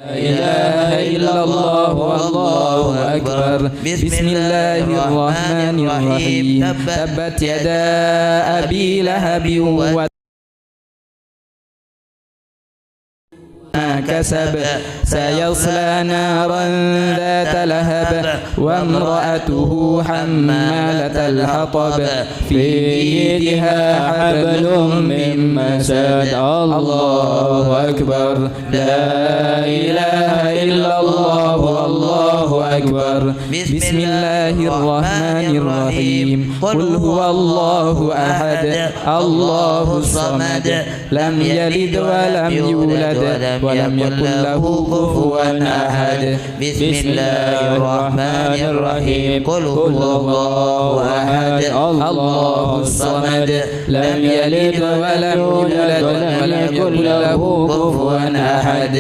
لا إله إلا الله والله أكبر. بسم الله الرحمن الرحيم. تبت يدا أبي لهب وتب ما كسب سيصلى نارا ذات لهب وامرأته حمالة الحطب في يدها حبل من مسد. الله أكبر. لا إله إلا الله والله أكبر. بسم الله الرحمن الرحيم. قل هو الله أحد الله الصمد لم يلد ولم يولد ولم يكن له كفوا أحد. بسم الله الرحمن الرحيم. قل هو الله أحد الله الصمد لم يلد ولم يولد ولم يكن له كفوا أحد.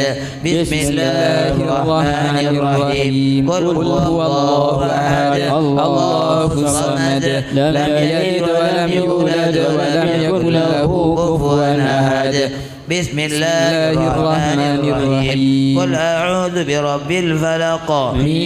بسم الله الرحمن الرحيم. قل هو الله أحد الله الصمد لم يلد ولم يولد ولم يكن له كفوا أحد. بسم الله الرحمن الرحيم. قل أعوذ برب الفلق من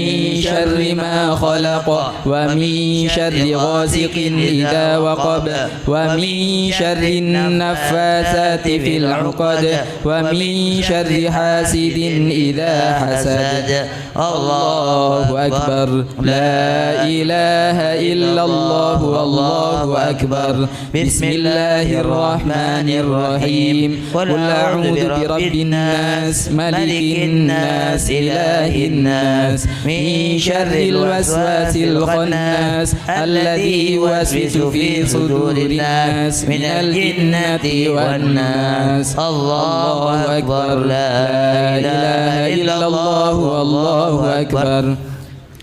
شر ما خلق ومن شر غاسق إذا وقب ومن شر النفاثات في العقد ومن شر حاسد إذا حسد. الله أكبر. لا إله إلا الله والله أكبر. بسم الله الرحمن الرحيم. قل أعوذ برب الناس ملك الناس إله الناس من شر الوسواس الخناس الذي يوسوس في صدور الناس من الجنة والناس. الله أكبر. لا إله إلا الله والله أكبر.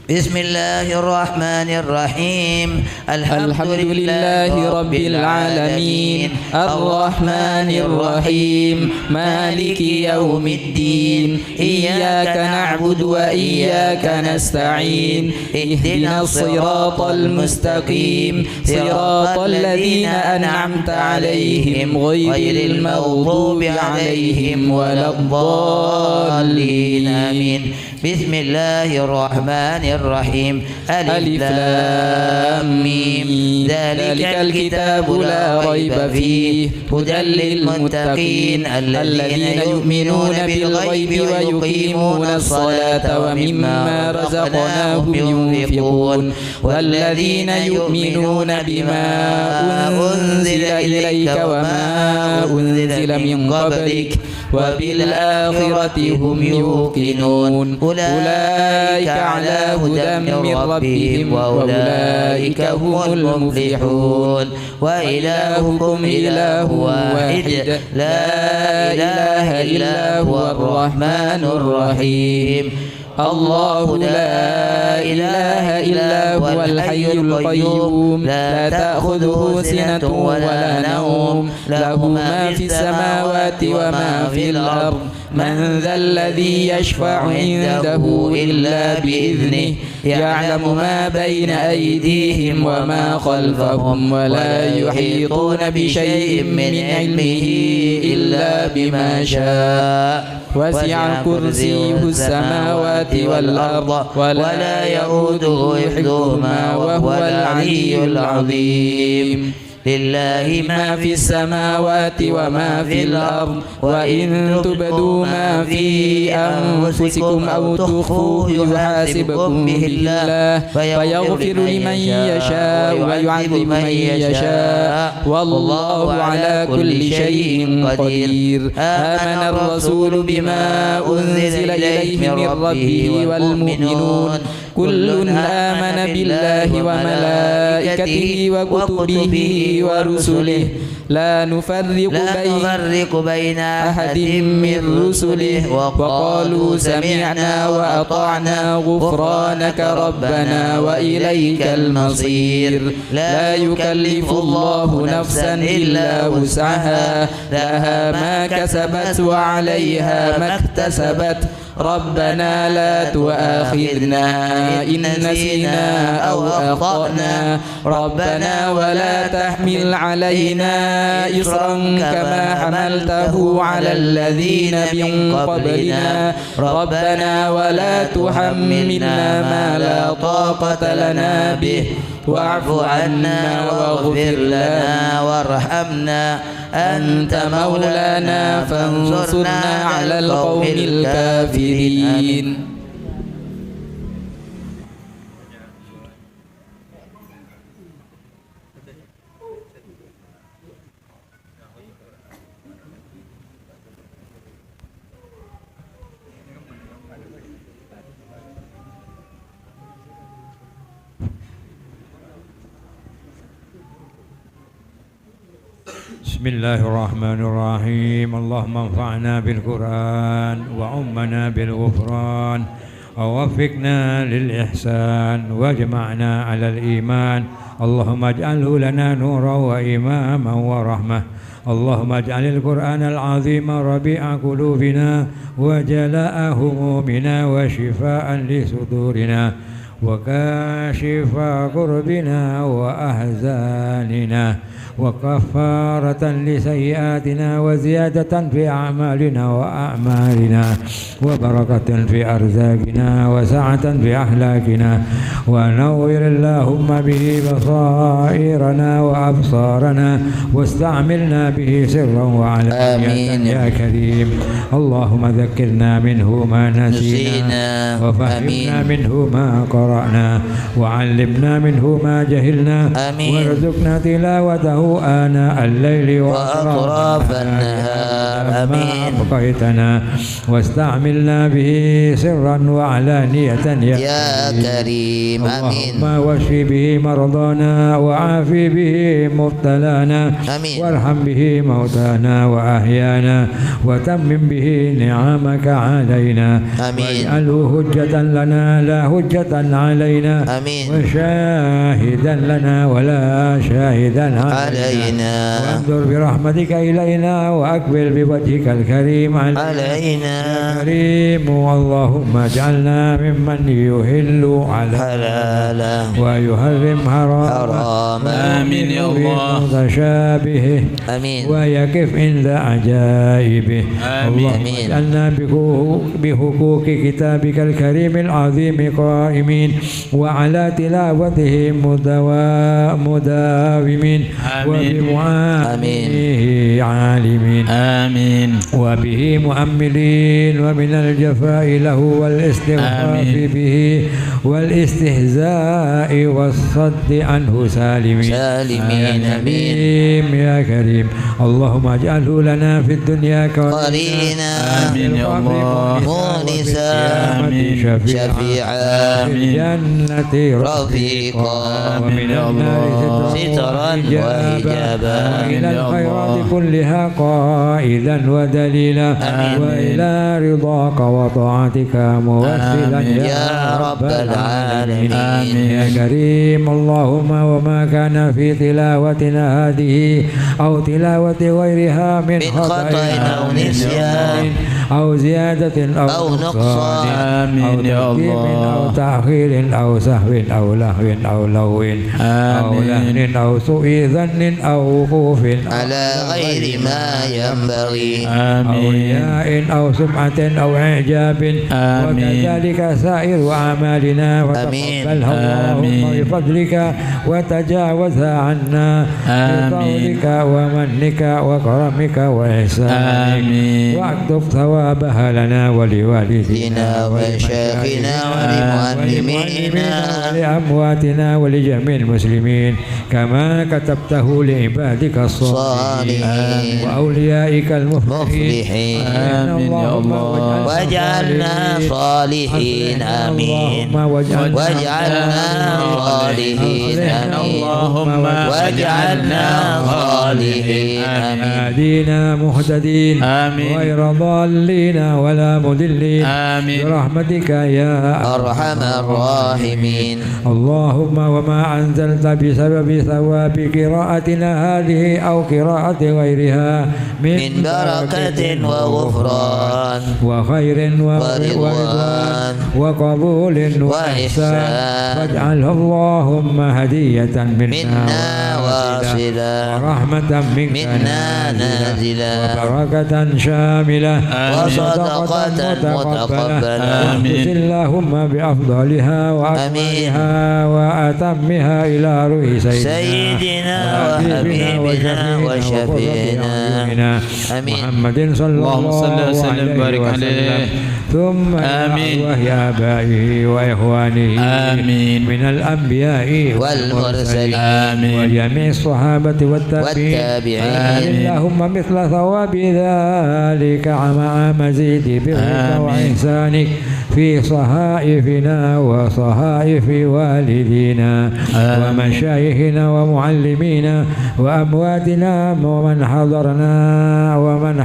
بسم الله الرحمن الرحيم. الحمد لله رب العالمين الرحمن الرحيم مالك يوم الدين إياك نعبد وإياك نستعين اهدنا الصراط المستقيم صراط الذين أنعمت عليهم غير المغضوب عليهم ولا الضالين آمين. بسم الله الرحمن الرحيم. ألف لام ميم. ذلك الكتاب لا ريب فيه هدى للمتقين الذين يؤمنون بالغيب ويقيمون الصلاة ومما رزقناهم ينفقون والذين يؤمنون بما أنزل إليك وما أنزل من قبلك وبالآخرة هم يوقنون. أولئك على هدى من ربهم وأولئك هم المفلحون. وإلهكم إله واحد لا إله إلا هو الرحمن الرحيم. الله لا إله إلا هو الحي القيوم لا تأخذه سنة ولا نوم له ما في السماوات وما في الأرض من ذا الذي يشفع عنده إلا بإذنه يعلم ما بين أيديهم وما خلفهم ولا يحيطون بشيء من علمه إلا بما شاء وسع كرسيه السماوات والأرض ولا يؤوده حفظهما وهو العلي العظيم. لله ما في السماوات وما في الأرض وإن تبدوا ما في أنفسكم أو تخفوه يحاسبكم به الله فيغفر لمن يشاء ويعذب من يشاء والله على كل شيء قدير. آمن الرسول بما أنزل إليه من ربه والمؤمنون كل آمن بالله وملائكته وكتبه ورسله لا نفرق بين أحد من رسله وقالوا سمعنا وأطعنا غفرانك ربنا وإليك المصير. لا يكلف الله نفسا إلا وسعها لها ما كسبت وعليها ما اكتسبت ربنا لا تؤاخذنا إن نسينا أو أخطأنا ربنا ولا تحمل علينا إصرا كما حملته على الذين من قبلنا ربنا ولا تحملنا ما لا طاقة لنا به واعف عنا واغفر لنا وارحمنا أنت مولانا فانصرنا على القوم الكافرين. بسم الله الرحمن الرحيم اللهم انفعنا بالقرآن وعمنا بالغفران ووفقنا للإحسان واجمعنا على الإيمان اللهم اجعله لنا نورا وإماما ورحمة اللهم اجعل القرآن العظيم ربيع قلوبنا وجلاء همومنا وشفاء لصدورنا وكاشف كربنا وأحزاننا وكفارة لسيئاتنا وزيادة في أعمالنا وأعمالنا وبركة في أرزاقنا وسعة في أخلاقنا ونور اللهم به بصائرنا وأبصارنا واستعملنا به سرا وعلانية يا كريم اللهم ذكرنا منه ما نسينا وفهمنا منه ما قرأنا وعلمنا منه ما جهلنا وارزقنا تلاوته آناء الليل وأطراف النهار آمين بقيتنا واستعملنا به سرا وعلانية يا كريم آمين اللهم واشف به مرضانا وعافي به مبتلانا آمين وارحم به موتانا وأحيانا وتمم به نعمك علينا آمين واجعله حجة لنا لا حجة علينا آمين وشاهدا لنا ولا شاهدا علينا وانظر برحمتك إلينا وأقبل بوجهك الكريم علينا يا كريم اللهم اجعلنا ممن يهل حلالا ويحرم حراما آمين يا الله متشابهه آمين ويقف عند عجائبه اللهم اجعلنا بحقوق كتابك الكريم العظيم قائمين وعلى تلاوته مداومين وبمعانيه عالمين آمين وبه مؤملين ومن الجفاء له والاستغفاف به والاستهزاء والصد عنه سالمين آمين يا كريم اللهم اجعله لنا في الدنيا قرينا آمين يا الله مونسا شفيعا في الجنة رفيقا ومن النار سترا وحجابا وإلى الخيرات كلها قائدا ودليلا وإلى رضاك وطاعتك موسلا يا رب العالمين يا كريم اللهم وما كان في تلاوتنا هذه أو تلاوة غيرها من خطأ أو نسيان أو زيادة أو نقصان أو تقديم أو تأخير أو سهو أو لهو أو لهو أو لهن أو سوء ظن أو وقوف على غير ما ينبغي أو رياء أو سمعة أو إعجاب وكذلك سائر أعمالنا وتقبلها اللهم بفضلك وتجاوزها عنا بفضلك ومنك وكرمك وإحسانك واكتب ثوابها لنا ولوالدينا وشيخنا ولمعلمينا ولأمواتنا ولجميع المسلمين كما كتبته لعبادك الصالحين وأوليائك المفلحين آمين يا الله واجعلنا صالحين آمين واجعلنا صالحين اللهم واجعلنا صالحين آمين هدينا مهتدين غير ضالين ضالين ولا مضلين آمين برحمتك يا أرحم الراحمين. اللهم وما أنزلت بسبب ثواب قراءتنا هذه أو قراءة غيرها من بركة وغفران وخير ورضوان وقبول وإحسان فاجعله اللهم هدية منا واصلا ورحمة منك منا نازلا وبركة شاملة وصدقة متقبلة. واحدث اللهم بأفضلها وأكملها وأتمها إلى روح سيدنا وحبيبنا وشفيعنا محمد صلى الله عليه وسلم ثم أرواح آبائه وإخوانه من الأنبياء والمرسلين وجميع الصحابة والتابعين اللهم مثل ثواب ذلك مع مزيد برك وإحسانك في صحائفنا وصحائف والدينا ومشايخنا ومعلمينا وأمواتنا ومن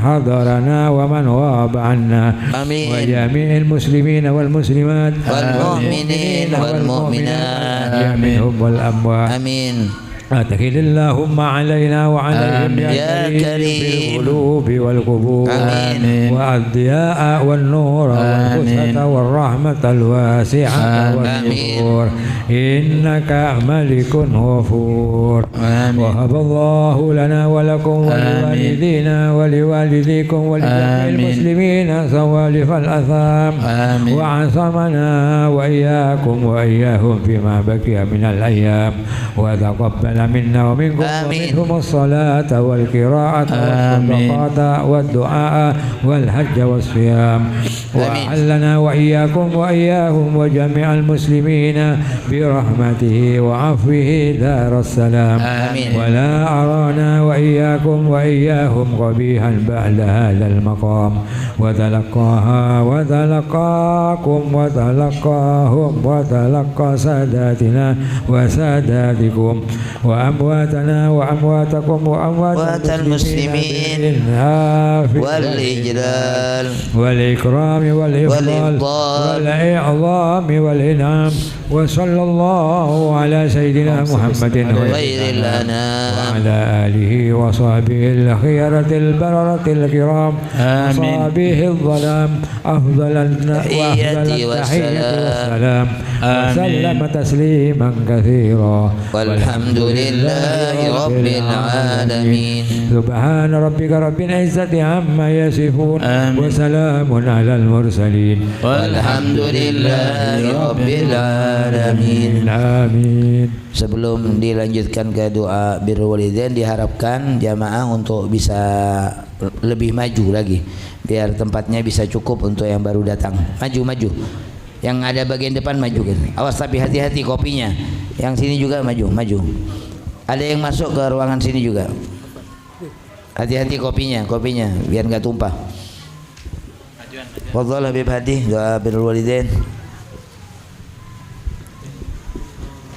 حضرنا ومن غاب عنا وجميع المسلمين والمسلمات والمؤمنين والمؤمنات منهم والأموات آمين. أدخل اللهم علينا وعليهم يا كريم في القلوب والقبور والضياء والنور والفسحة والرحمة الواسعة والنور إنك ملك غفور. وهب الله لنا ولكم ولوالدينا ولوالديكم ولجميع المسلمين سوالف الأثام وعصمنا وإياكم وإياهم فيما بقي من الأيام وتقبل منا ومنكم ومنهم الصلاة والقراءة والصدقات والدعاء والحج والصيام وأحلنا وإياكم وإياهم وجميع المسلمين برحمته وعفوه دار السلام. ولا أرانا وإياكم وإياهم قبيحا بعد هذا المقام وتلقاها وتلقاكم وتلقاهم وتلقى ساداتنا وساداتكم وأمواتنا وأمواتكم وأموات المسلمين والإجلال والإكرام والإفضال والإعظام والإنعام. وصلى الله على سيدنا محمد غير الأنام وعلى آله وصحبه الخيرة البررة الكرام وصحبه الظلام أفضل التحية والسلام وسلم تسليما كثيرا والحمد لله رب العالمين. سبحان ربك رب العزة عما يصفون وسلام على المرسلين والحمد لله رب العالمين. Amin. Sebelum dilanjutkan ke doa birrul walidain, diharapkan jamaah untuk bisa lebih maju lagi biar tempatnya bisa cukup untuk yang baru datang. Maju. Yang ada bagian depan maju kan. Awas tapi hati-hati kopinya. Yang sini juga maju. Ada yang masuk ke ruangan sini juga. Hati-hati kopinya biar nggak tumpah. Fadhal Habib Hadi doa birrul walidain.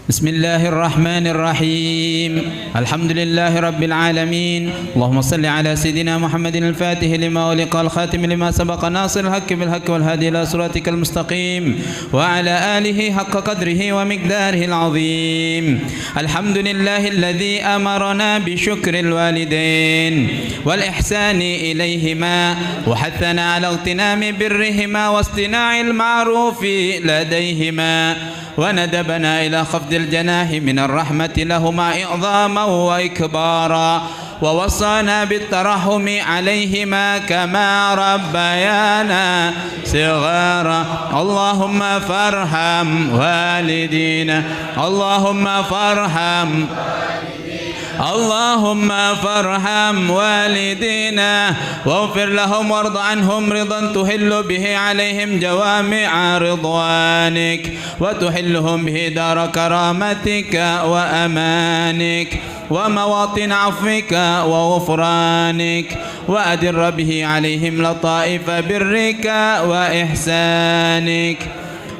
بسم الله الرحمن الرحيم الحمد لله رب العالمين اللهم صل على سيدنا محمد الفاتح لما أغلق الخاتم لما سبق ناصر الحق بالحق والهادي إلى صراطك المستقيم وعلى آله حق قدره ومقداره العظيم. الحمد لله الذي أمرنا بشكر الوالدين والإحسان إليهما وحثنا على اغتنام برهما واصطناع المعروف لديهما وندبنا إلى خفض الجناح من الرحمة لهما إعظاما وإكبارا ووصانا بالترحم عليهما كما ربيانا صغارا. اللهم فارحم والدينا اللهم فارحم والدينا واغفر لهم وارض عنهم رضا تحل به عليهم جوامع رضوانك وتحلهم به دار كرامتك وأمانك ومواطن عفوك وغفرانك وأدر به عليهم لطائف برك وإحسانك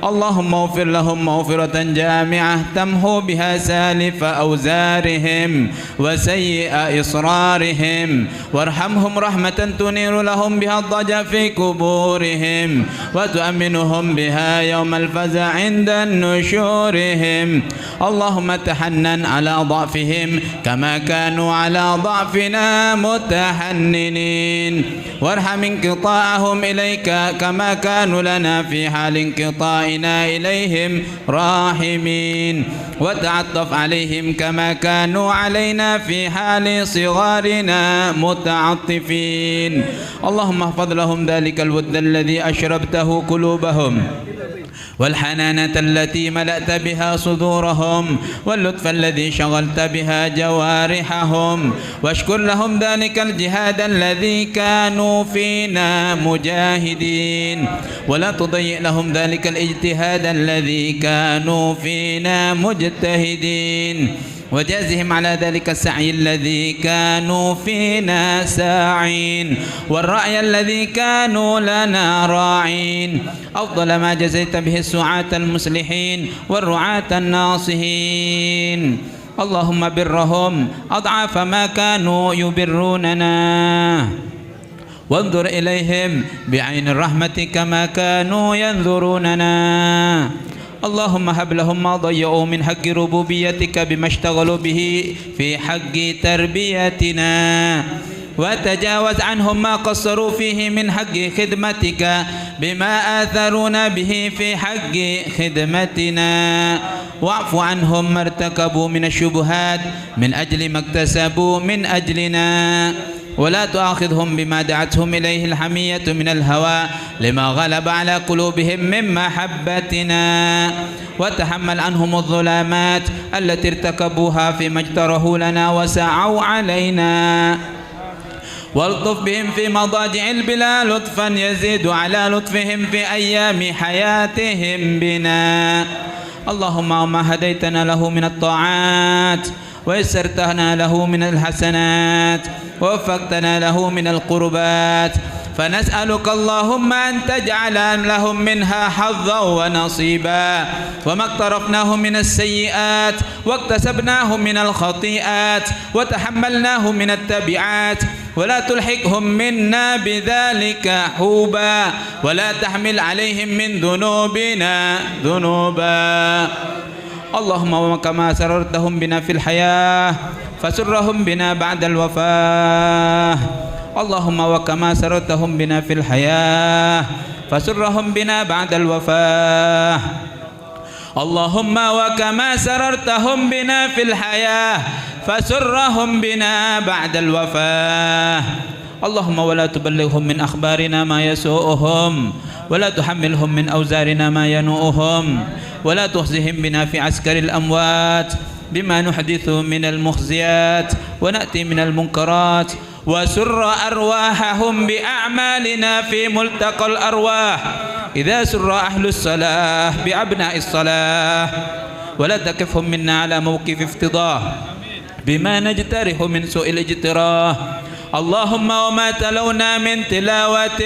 اللهم اغفر لهم مغفرة جامعة تمحو بها سالف أوزارهم وسيء إصرارهم، وارحمهم رحمة تنير لهم بها الضجع في قبورهم وتؤمنهم بها يوم الفزع عند نشورهم. اللهم تحنن على ضعفهم كما كانوا على ضعفنا متحننين، وارحم انقطاعهم إليك كما كانوا لنا في حال انقطاعنا إليهم راحمين، وتعطف عليهم كما كانوا علينا في حال صغارنا متعطفين. اللهم احفظ لهم ذلك الود الذي أشربته قلوبهم، والحنانة التي ملأت بها صدورهم، واللطف الذي شغلت بها جوارحهم، واشكر لهم ذلك الجهاد الذي كانوا فينا مجاهدين، ولا تضيع لهم ذلك الاجتهاد الذي كانوا فينا مجتهدين، وجازهم على ذلك السعي الذي كانوا فينا ساعين، والرأي الذي كانوا لنا راعين، أفضل ما جزيت به السعاة المصلحين والرعاة الناصحين. اللهم برهم أضعاف ما كانوا يبروننا، وانظر إليهم بعين الرحمة كما كانوا ينظروننا. اللهم هب لهم ما ضيعوا من حق ربوبيتك بما اشتغلوا به في حق تربيتنا، وتجاوز عنهم ما قصروا فيه من حق خدمتك بما آثرون به في حق خدمتنا، واعف عنهم ما ارتكبوا من الشبهات من أجل ما اكتسبوا من أجلنا، ولا تؤاخذهم بما دعتهم إليه الحمية من الهوى لما غلب على قلوبهم من محبتنا، وتحمل عنهم الظلامات التي ارتكبوها فيما اجترحوا لنا وسعوا علينا، والطف بهم في مضاجع البلا لطفا يزيد على لطفهم في أيام حياتهم بنا. اللهم ما هديتنا له من الطاعات ويسرتنا له من الحسنات ووفقتنا له من القربات، فنسألك اللهم أن تجعل لهم منها حظا ونصيبا، وما اقترفناه من السيئات واكتسبناه من الخطيئات وتحملناه من التبعات، ولا تلحقهم منا بذلك حوبا، ولا تحمل عليهم من ذنوبنا ذنوبا. اللهم وكما سررتهم بنا في الحياة فسرهم بنا بعد الوفاة. اللهم وكما سررتهم بنا في الحياة فسرهم بنا بعد الوفاة. اللهم وكما سررتهم بنا في الحياة فسرهم بنا بعد الوفاة. اللهم ولا تبلغهم من أخبارنا ما يسوءهم، ولا تحملهم من أوزارنا ما ينوءهم، ولا تخزهم بنا في عسكر الأموات بما نحدث من المخزيات ونأتي من المنكرات، وسر أرواحهم بأعمالنا في ملتقى الأرواح إذا سر أهل الصلاة بأبناء الصلاة، ولا تكفهم منا على موقف افتضاح بما نجترح من سوء الاجتراح. اللهم وما تلونا من تلاوة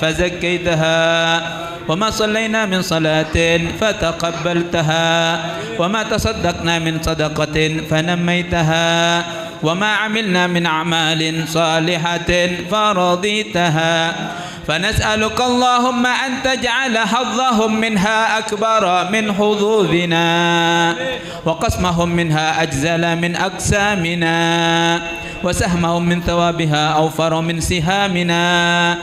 فزكيتها، وما صلينا من صلاة فتقبلتها، وما تصدقنا من صدقة فنميتها، وما عملنا من أعمال صالحة فرضيتها، فنسألك اللهم أن تجعل حظهم منها أكبر من حظوظنا، وقسمهم منها أجزل من أقسامنا، وسهمهم من ثوابها أوفر من سهامنا،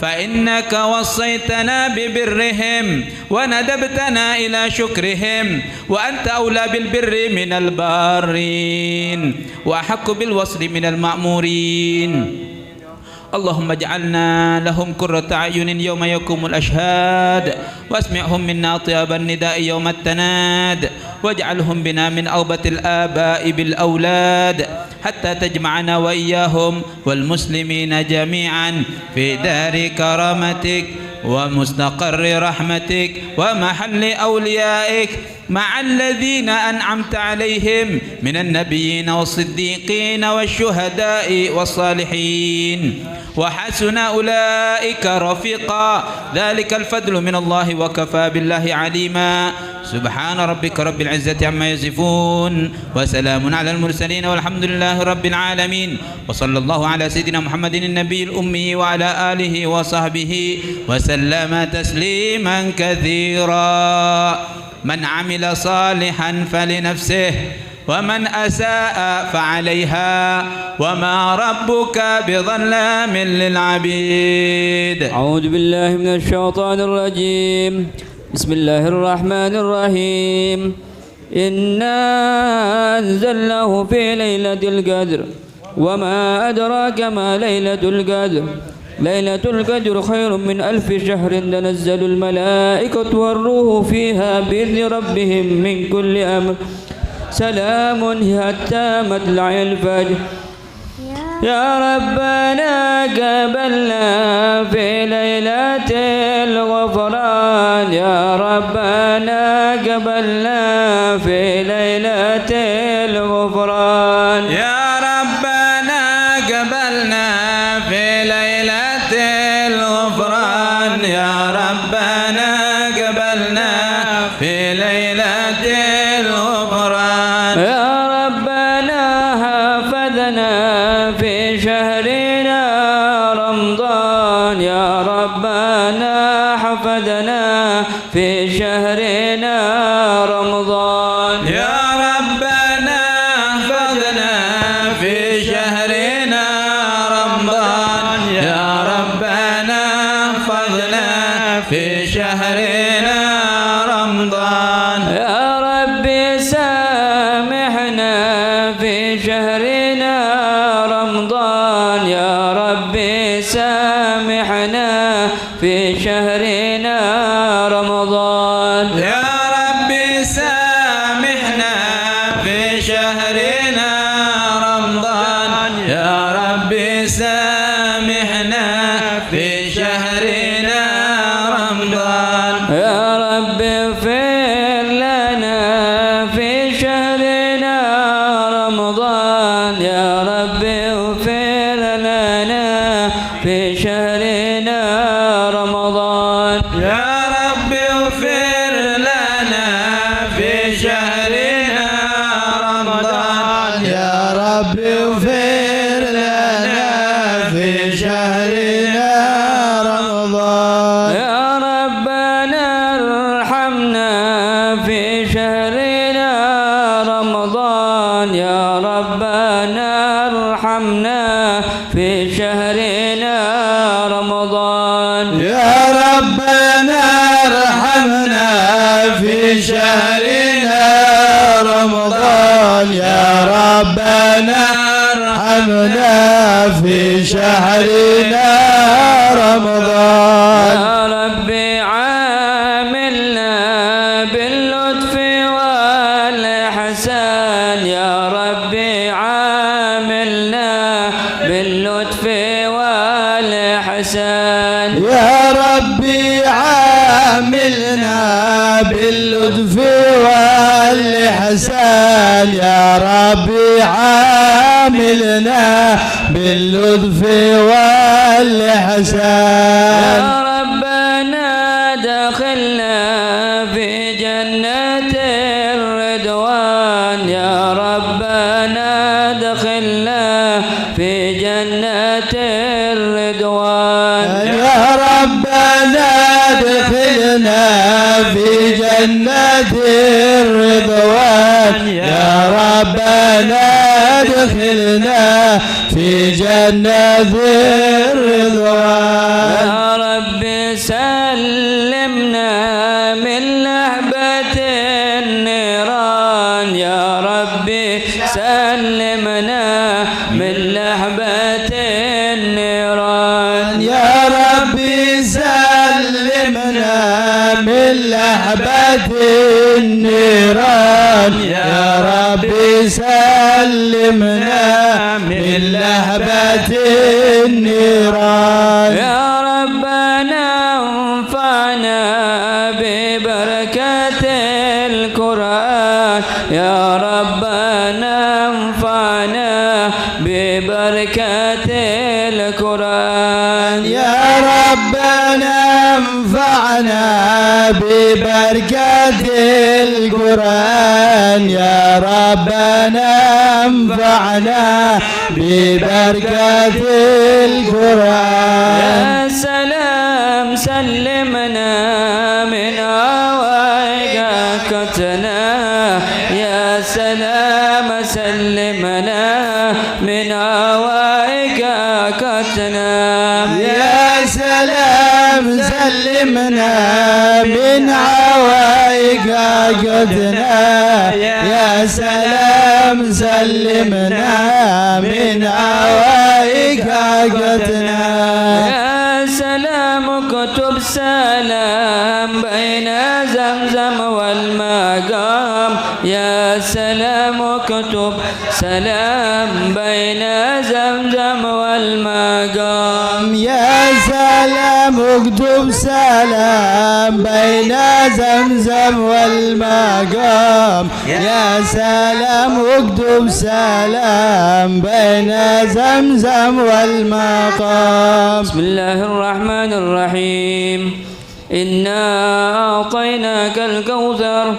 فإنك وصيتنا ببرهم وندبتنا إلى شكرهم، وأنت أولى بالبر من البارين وأحق بالوصل من المأمورين. اللهم اجعلنا لهم قرة أعين يوم يقوم الأشهاد، واسمعهم منا طياب النداء يوم التناد، واجعلهم بنا من أوبة الآباء بالأولاد، حتى تجمعنا وإياهم والمسلمين جميعا في دار كرامتك ومستقر رحمتك ومحل أوليائك، مع الذين أنعمت عليهم من النبيين والصديقين والشهداء والصالحين. وحسن أولئك رفيقا ذلك الفضل من الله وكفى بالله عليما سبحان ربك رب العزة عما يصفون وسلام على المرسلين والحمد لله رب العالمين وصلى الله على سيدنا محمد النبي الأمي وعلى آله وصحبه وسلم تسليما كثيرا من عمل صالحا فلنفسه ومن أساء فعليها وما ربك بظلام للعبيد. أعوذ بالله من الشيطان الرجيم. بسم الله الرحمن الرحيم. إنا أنزلناه في ليلة القدر وما أدراك ما ليلة القدر ليلة القدر خير من 1000 شهر تنزل الملائكة والروح فيها بإذن ربهم من كل أمر سلام حتى مطلع الفجر. يا ربنا قبلنا في ليلة الغفران يا ربنا قبلنا في ليلة الغفران يا ربنا قبلنا في ليلة الغفران يا ربنا قبلنا في ليلة الغفران يا ربنا حفظنا في شهرنا رمضان يا ربنا حفظنا في شهرنا رمضان يا ربنا حفظنا في شهرنا رمضان يا ربنا حفظنا في شهرنا رمضان يا ربي سامحنا في شهرنا رمضان يا ربي سامحنا في شهرنا رمضان يا ربي سامحنا في شهرنا رمضان يا ربي سامحنا في شهرنا رمضان يا رب اغفر لنا في شهرنا رمضان يا رب اغفر لنا في شهرنا رمضان يا رب اغفر لنا في شهرنا رمضان يا رب اغفر لنا في شهرنا رمضان يا ربنا ارحمنا في شهرنا رمضان يا ربنا ارحمنا في شهرنا رمضان يا ربنا ارحمنا في شهرنا رمضان يا ربنا ارحمنا في شهرنا رمضان يا ربي عاملنا باللطف والإحسان يا ربي عاملنا باللطف والإحسان يا ربي عاملنا باللطف والإحسان يا ربي عاملنا باللطف والإحسان يا ربنا دخلنا في جنة الرضوان يا ربنا دخلنا في جنة الرضوان يا ربنا ادخلنا في جنة الرضوان يا ربنا ادخلنا في جنة الرضوان يا رب سلمنا من لهبة النيران يا رب سلمنا من لهبة النيران يا ربي سلمنا من لهبة النيران يا ربي سلمنا من لهبة النيران يا ربنا انفعنا ببركة القرآن يا ربنا انفعنا ببركة القرآن ببركة القرآن يا ربنا انفعنا ببركة القرآن. يا سلام سلمنا من هواك كتنا، يا سلام سلمنا من هواك كتنا، يا سلام سلمنا من هواك كتنا، يا سلام سلمنا من هواك كتنا. يا سلام اكتب سلام بين زمزم والمقام، يا سلام اكتب سلام بين زمزم والمقام، يا سلام اكتب سلام بين زمزم والمقام، يا سلام اكتب سلام بين زمزم والمقام. بسم الله الرحمن الرحيم. إنا أعطيناك الكوثر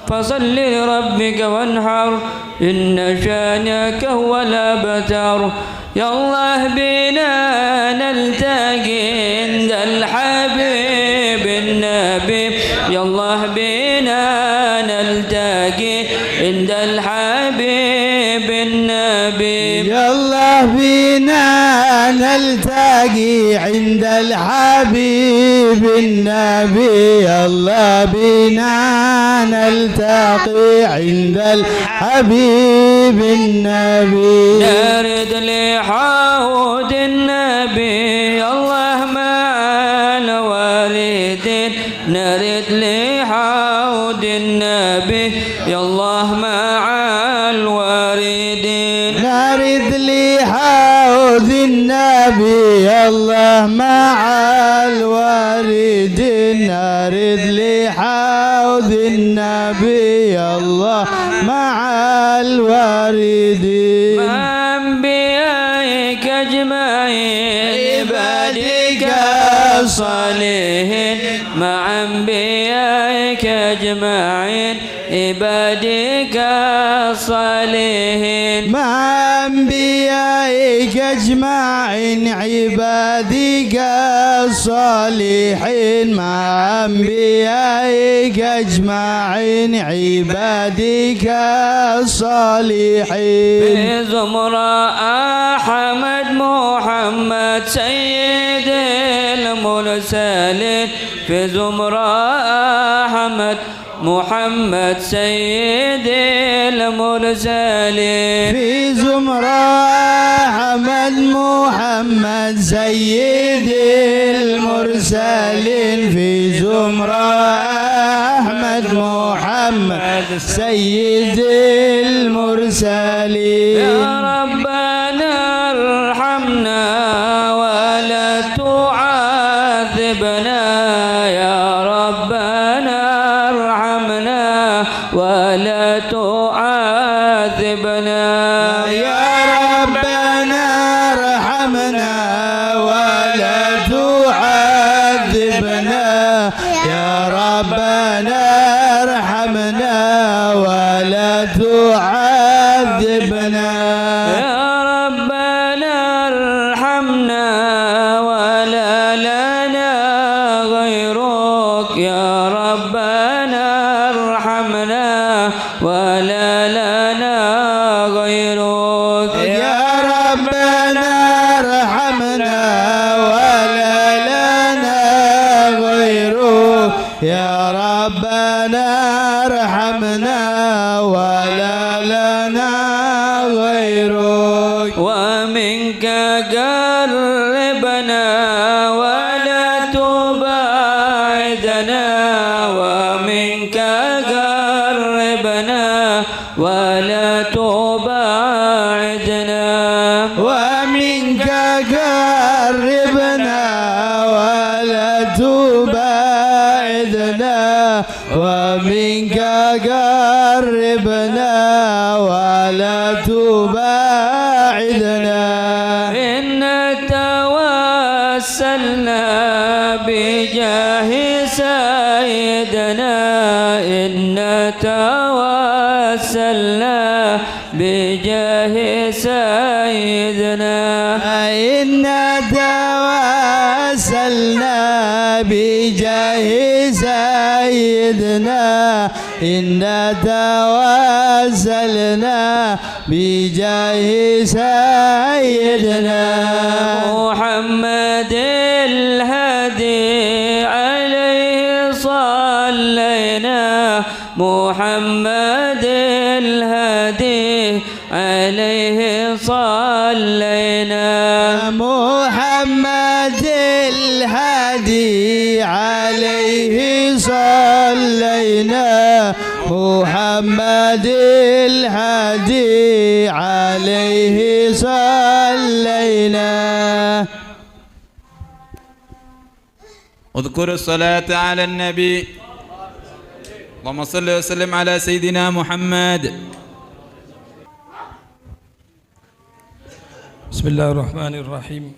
فصل لربك وانحر، إن شانئك هو الأبتر. يا الله بنا نلتقي عند الحبيب النبي، يا الله بنا نلتقي عند الحبيب النبي، يا الله بنا نلتقي عند الحبيب النبي، يا الله بنا نلتقي عند الحبيب النبي. نرد لحوض النبي الله مع الوالدين، نرد لحوض النبي يا الله مع الوالدين، نرد لحوض النبي يا الله مع الوالدين، نرد لحوض النبي يا الله مع الوالدين. مع أنبيائك أجمعين عبادك الصالحين، مع أنبيائك أجمعين عبادك الصالحين، مع أنبيائك أجمعين عبادك الصالحين، مع أنبيائك أجمعين عبادك الصالحين. في زمرة أحمد محمد سيد المرسلين، في زمرة أحمد محمد سيد المرسلين، في زمرة أحمد محمد سيد المرسلين، في زمرة أحمد محمد سيد المرسلين. يا ربنا ارحمنا ولا تعذبنا، يا ربنا ارحمنا ولا تعذبنا، يا ربنا ارحمنا ولا تعذبنا، يا ربنا ارحمنا ولا تعذبنا، يا ربنا ارحمنا ولا لنا غيرك، يا ربنا ارحمنا ولا لنا غيرك، يا ربنا ارحمنا ولا لنا غيرك، يا ربنا ارحمنا ولا لنا غيرك. ومنك قربنا ولا تبعدنا، ومنك قربنا ولا تبعدنا، ومنك قربنا ولا تبعدنا، ومنك قربنا ولا تبعدنا. إنا توسلنا بجاه سيدنا سيدنا إنا توسلنا بجاه سيدنا إنا توسلنا بجاه سيدنا إنا توسلنا بجاه سيدنا محمد الهادي عليه صلينا محمد الهادي عليه صلينا محمد الهادي عليه صلينا محمد الهادي عليه صلينا. اذكر الصلاة على النبي. اللهم صل وسلم على سيدنا محمد. بسم الله الرحمن الرحيم.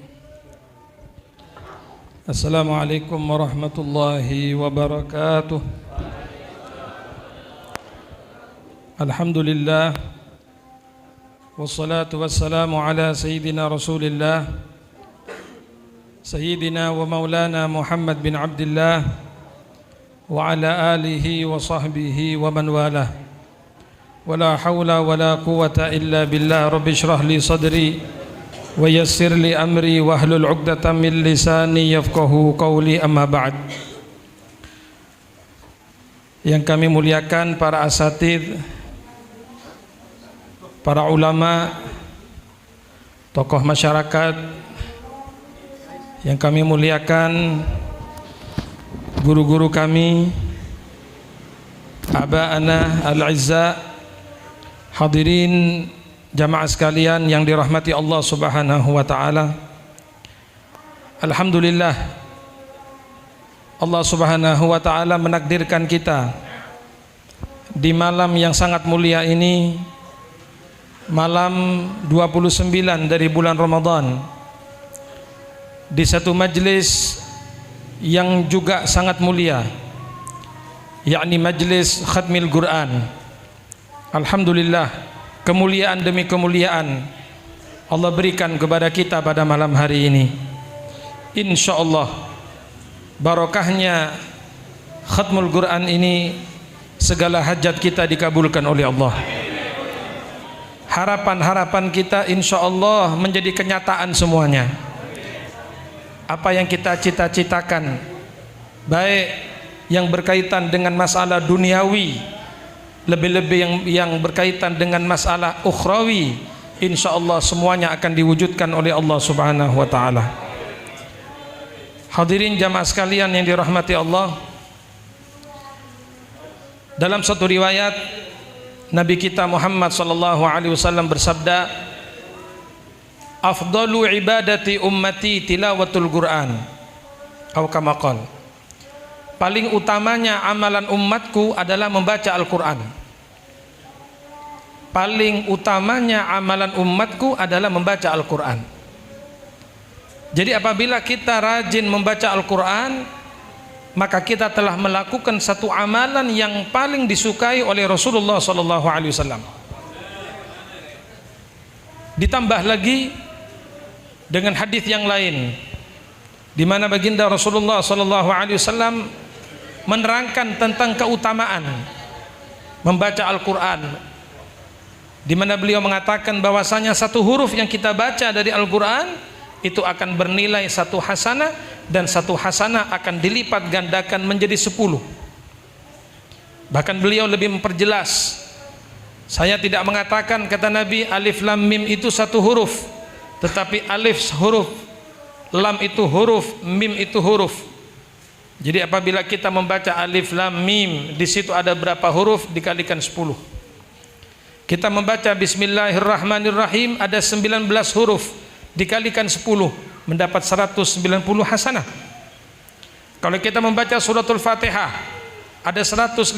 السلام عليكم ورحمة الله وبركاته. الحمد لله والصلاة والسلام على سيدنا رسول الله سيدنا ومولانا محمد بن عبد الله وعلى آله وصحبه ومن والاه ولا حول ولا قوة إلا بالله. رب اشرح لي صدري ويسر لي أمري واحلل عقدة من لساني يفقهوا قولي. أما بعد. Yang kami muliakan para asatidz, para ulama, tokoh masyarakat, yang kami muliakan guru-guru kami, aba'ana al-izza, hadirin jamaah sekalian yang dirahmati Allah Subhanahu wa taala. Alhamdulillah, Allah Subhanahu wa taala menakdirkan kita di malam yang sangat mulia ini, malam 29 dari bulan Ramadan, di satu majlis yang juga sangat mulia, yakni majlis khatmil Quran. Alhamdulillah, kemuliaan demi kemuliaan Allah berikan kepada kita pada malam hari ini. InsyaAllah barokahnya khatmul Quran ini segala hajat kita dikabulkan oleh Allah. Harapan-harapan kita InsyaAllah menjadi kenyataan semuanya. Apa yang kita cita-citakan, baik yang berkaitan dengan masalah duniawi, lebih-lebih yang berkaitan dengan masalah ukhrawi, insyaallah semuanya akan diwujudkan oleh Allah Subhanahu wa taala. Hadirin jamaah sekalian yang dirahmati Allah, dalam satu riwayat Nabi kita Muhammad sallallahu alaihi wasallam bersabda, afdalu ibadati ummati tilawatul Quran, atau kama qala, paling utamanya amalan umatku adalah membaca Al-Quran. Paling utamanya amalan umatku adalah membaca Al-Quran. Jadi apabila kita rajin membaca Al-Quran, maka kita telah melakukan satu amalan yang paling disukai oleh Rasulullah SAW. Ditambah lagi dengan hadis yang lain, di mana baginda Rasulullah SAW menerangkan tentang keutamaan membaca Al-Quran, di mana beliau mengatakan bahwasanya satu huruf yang kita baca dari Al-Quran itu akan bernilai satu hasanah, dan satu hasanah akan dilipat gandakan menjadi 10. Bahkan beliau lebih memperjelas, saya tidak mengatakan, kata Nabi, alif lam mim itu satu huruf, tetapi alif huruf, lam itu huruf, mim itu huruf. Jadi apabila kita membaca alif lam mim, di situ ada berapa huruf? Dikalikan 10. Kita membaca bismillahirrahmanirrahim, ada 19 huruf, dikalikan 10, mendapat 190 hasanah. Kalau kita membaca suratul Fatihah, ada 156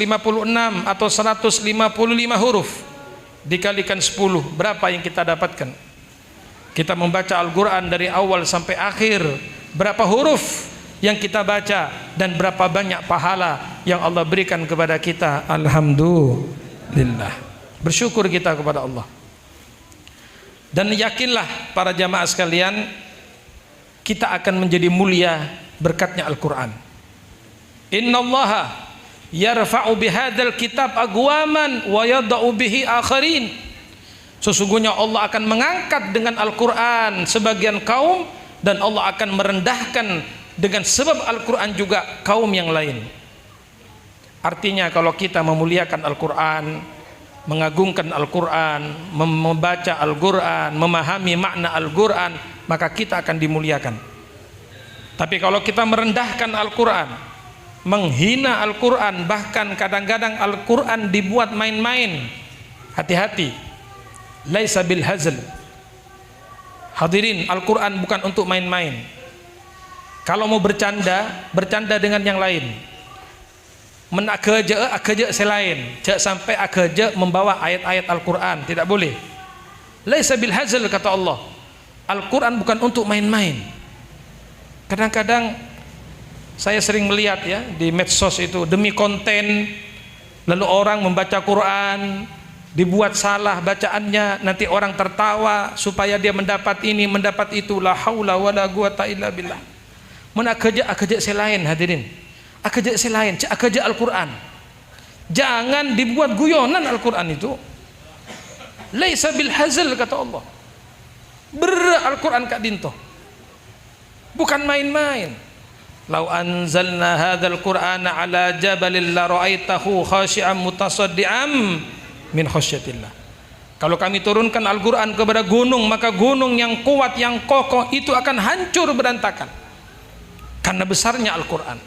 atau 155 huruf, dikalikan 10, berapa yang kita dapatkan? Kita membaca Al-Quran dari awal sampai akhir, berapa huruf yang kita baca dan berapa banyak pahala yang Allah berikan kepada kita, alhamdulillah. Bersyukur kita kepada Allah. Dan yakinlah para jamaah sekalian, kita akan menjadi mulia berkatnya Al-Quran. Innallaha yarfa'u bihadzal kitab aqwaman wa yada'u bihi akharin. Sesungguhnya Allah akan mengangkat dengan Al-Quran sebagian kaum, dan Allah akan merendahkan dengan sebab Al-Quran juga kaum yang lain. Artinya kalau kita memuliakan Al-Quran, mengagungkan Al-Quran, membaca Al-Quran, memahami makna Al-Quran, maka kita akan dimuliakan. Tapi kalau kita merendahkan Al-Quran, menghina Al-Quran, bahkan kadang-kadang Al-Quran dibuat main-main, hati-hati. Laisa bil hazl. Hadirin, Al-Quran bukan untuk main-main. Kalau mau bercanda, bercanda dengan yang lain. Akeja selain, jangan sampai akeja membawa ayat-ayat Al-Quran, tidak boleh. Laisa bil hazl, kata Allah. Al-Quran bukan untuk main-main. Kadang-kadang saya sering melihat ya di medsos itu, demi konten, lalu orang membaca Quran, dibuat salah bacaannya, nanti orang tertawa supaya dia mendapat ini, mendapat itu. La haula wala quwata illa billah. Mun akeja selain, hadirin. Akeja selain, akeja Al-Quran. Jangan dibuat guyonan Al-Quran itu. Laisa bil hazl, kata Allah. Al-Quran kak dinto. Bukan main-main. Lau anzalna hadzal Qur'ana ala jabalin la ra'aitahu khashi'an mutasaddian min khasyatillah. Kalau kami turunkan Al-Quran kepada gunung, maka gunung yang kuat, yang kokoh itu akan hancur berantakan. Karena besarnya Al-Quran,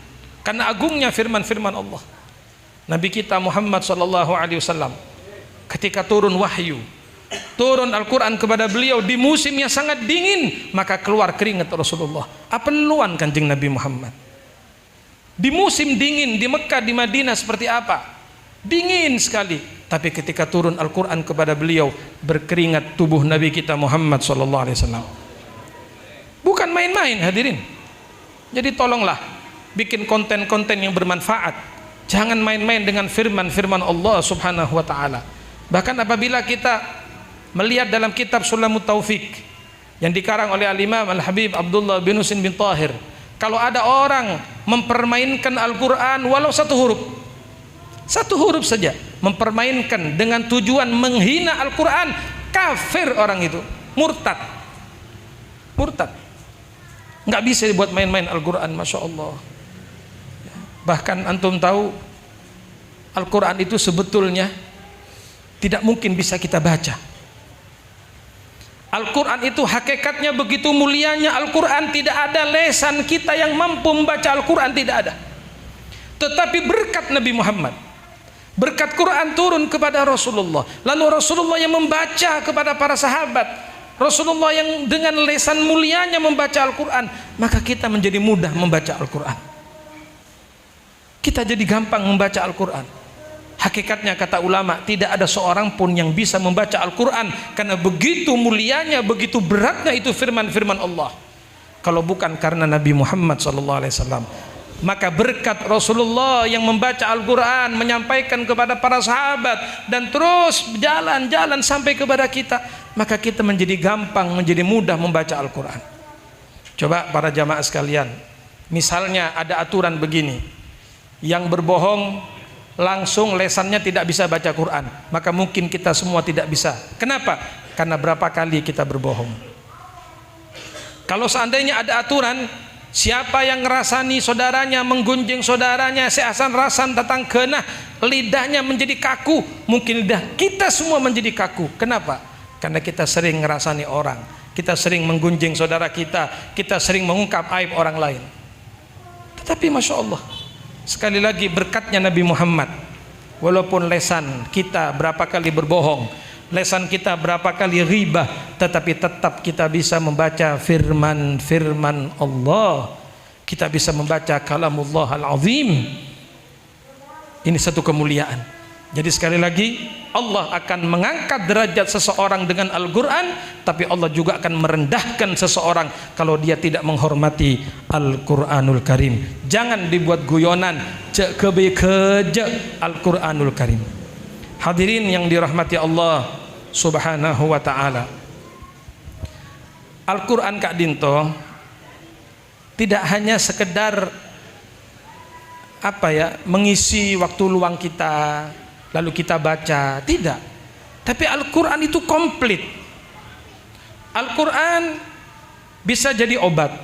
karena agungnya firman-firman Allah. Nabi kita Muhammad SAW ketika turun wahyu, turun Al-Quran kepada beliau di musim yang sangat dingin, maka keluar keringat Rasulullah. Apa neluan kanjeng Nabi Muhammad di musim dingin di Mekah, di Madinah seperti apa? Dingin sekali. Tapi ketika turun Al-Quran kepada beliau, berkeringat tubuh Nabi kita Muhammad SAW. Bukan main-main, hadirin. Jadi tolonglah bikin konten-konten yang bermanfaat. Jangan main-main dengan firman-firman Allah Subhanahu wa taala. Bahkan apabila kita melihat dalam kitab Sulamut Taufik yang dikarang oleh Al-Imam Al-Habib Abdullah bin Husin bin Tahir, kalau ada orang mempermainkan Al-Quran walau satu huruf saja, mempermainkan dengan tujuan menghina Al-Quran, kafir orang itu, murtad. Nggak bisa dibuat main-main Al-Quran, Masya Allah. Bahkan antum tahu Al-Quran itu sebetulnya tidak mungkin bisa kita baca. Al-Quran itu hakikatnya begitu mulianya Al-Quran, tidak ada lesan kita yang mampu membaca Al-Quran, tidak ada. Tetapi berkat Nabi Muhammad, berkat Quran turun kepada Rasulullah, lalu Rasulullah yang membaca kepada para sahabat, Rasulullah yang dengan lesan mulianya membaca Al-Quran, maka kita menjadi mudah membaca Al-Quran. Kita jadi gampang membaca Al-Quran. Hakikatnya kata ulama, tidak ada seorang pun yang bisa membaca Al-Quran karena begitu mulianya, begitu beratnya itu firman-firman Allah, kalau bukan karena Nabi Muhammad SAW. Maka berkat Rasulullah yang membaca Al-Quran, menyampaikan kepada para sahabat, dan terus jalan-jalan sampai kepada kita, maka kita menjadi gampang, menjadi mudah membaca Al-Quran. Coba para jamaah sekalian, misalnya ada aturan begini, yang berbohong langsung lesannya tidak bisa baca Quran, maka mungkin kita semua tidak bisa. Kenapa? Karena berapa kali kita berbohong. Kalau seandainya ada aturan, siapa yang ngerasani saudaranya, menggunjing saudaranya, seasan-rasan datang kena, lidahnya menjadi kaku, mungkin lidah kita semua menjadi kaku. Kenapa? Karena kita sering ngerasani orang, kita sering menggunjing saudara kita sering mengungkap aib orang lain. Tetapi Masya Allah, sekali lagi berkatnya Nabi Muhammad, walaupun lesan kita berapa kali berbohong, lesan kita berapa kali ribah, tetapi tetap kita bisa membaca firman-firman Allah, kita bisa membaca kalamullah al-azim. Ini satu kemuliaan. Jadi sekali lagi, Allah akan mengangkat derajat seseorang dengan Al-Quran, tapi Allah juga akan merendahkan seseorang kalau dia tidak menghormati Al-Quranul Karim. Jangan dibuat guyonan, cek keje Al-Quranul Karim. Hadirin yang dirahmati Allah Subhanahu wa ta'ala, Al-Quran Kak Dinto tidak hanya sekedar mengisi waktu luang kita lalu kita baca, tidak. Tapi Al-Quran itu komplit. Al-Quran bisa jadi obat.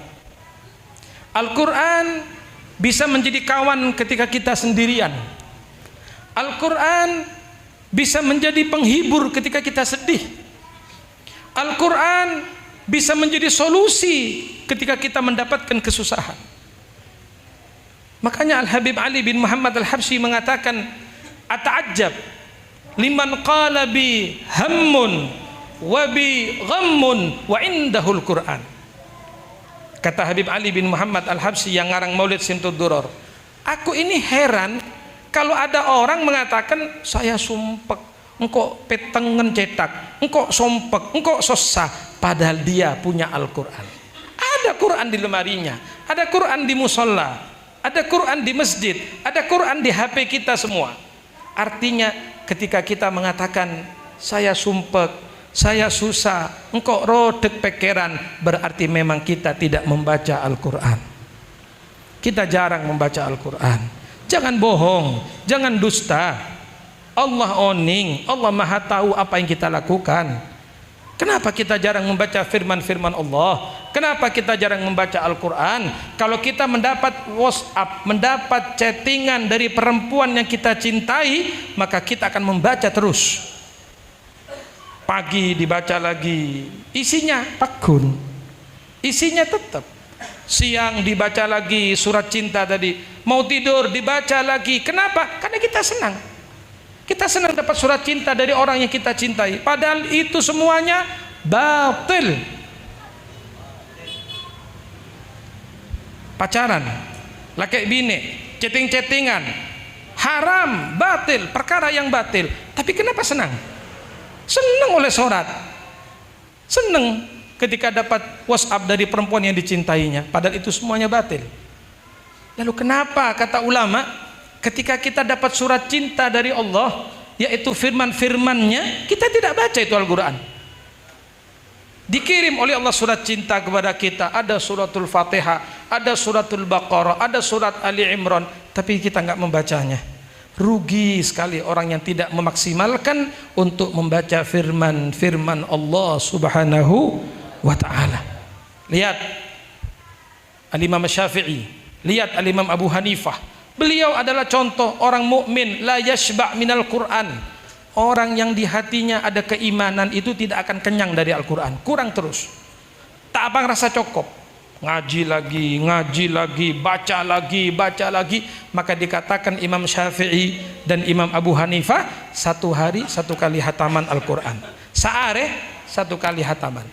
Al-Quran bisa menjadi kawan ketika kita sendirian. Al-Quran bisa menjadi penghibur ketika kita sedih. Al-Quran bisa menjadi solusi ketika kita mendapatkan kesusahan. Makanya Al-Habib Ali bin Muhammad Al-Habsyi mengatakan, ata'ajjab liman qala bi hammun wa bi ghammun wa indahul Quran. Kata Habib Ali bin Muhammad Al-Habsyi yang ngarang Maulid Simtud Duror, aku ini heran kalau ada orang mengatakan saya sumpek, engkau petengen cetak, engkau sompek, engkau susah, padahal dia punya Al-Quran. Ada Quran di lemarinya, ada Quran di musola, ada Quran di masjid, ada Quran di HP kita semua. Artinya ketika kita mengatakan saya sumpek, saya susah, engkau rodek pekeran, berarti memang kita tidak membaca Al-Quran. Kita jarang membaca Al-Quran. Jangan bohong, jangan dusta. Allah oning, Allah maha tahu apa yang kita lakukan. Kenapa kita jarang membaca firman-firman Allah? Kenapa kita jarang membaca Al-Quran? Kalau kita mendapat WhatsApp, mendapat chattingan dari perempuan yang kita cintai, maka kita akan membaca terus. Pagi dibaca lagi, isinya pakun, isinya tetap. Siang dibaca lagi surat cinta tadi, mau tidur dibaca lagi. Kenapa? Karena kita senang. Kita senang dapat surat cinta dari orang yang kita cintai. Padahal itu semuanya batil. Pacaran, laki bini, chatting-chattingan, haram, batil, perkara yang batil. Tapi kenapa senang? Senang oleh surat. Senang ketika dapat WhatsApp dari perempuan yang dicintainya. Padahal itu semuanya batil. Lalu kenapa kata ulama, ketika kita dapat surat cinta dari Allah, yaitu firman-firmannya, kita tidak baca itu Al-Quran. Dikirim oleh Allah surat cinta kepada kita, ada suratul Fatihah, ada suratul Baqarah, ada surat Ali Imran, tapi kita nggak membacanya. Rugi sekali orang yang tidak memaksimalkan untuk membaca firman-firman Allah Subhanahu wa ta'ala. Lihat Al-Imam Syafi'i, lihat Al-Imam Abu Hanifah. Beliau adalah contoh orang mukmin, la yashba' minal Quran. Orang yang di hatinya ada keimanan itu tidak akan kenyang dari Al-Quran, kurang terus. Tak apa ngerasa cukup. Ngaji lagi, baca lagi. Maka dikatakan Imam Syafi'i dan Imam Abu Hanifah, satu hari satu kali hataman Al-Quran. Saare satu kali hataman.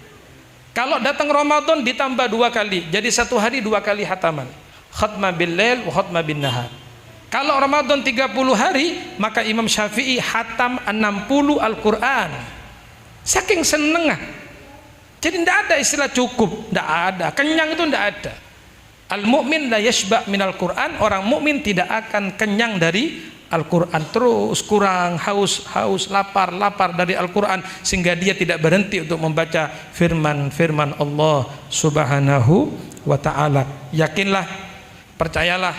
Kalau datang Ramadan ditambah 2 kali, jadi satu hari 2 kali hataman. Khatma bil lail wa khatma bin nahar. Kalau Ramadan 30 hari, maka Imam Syafi'i hatam 60 Al-Quran. Saking senengah. Jadi tidak ada istilah cukup, tidak ada. Kenyang itu tidak ada. Al-mu'min la yashba' minal Quran. Orang mukmin tidak akan kenyang dari Al-Quran. Terus kurang, haus, lapar dari Al-Quran, sehingga dia tidak berhenti untuk membaca firman-firman Allah Subhanahu wa ta'ala. Yakinlah, percayalah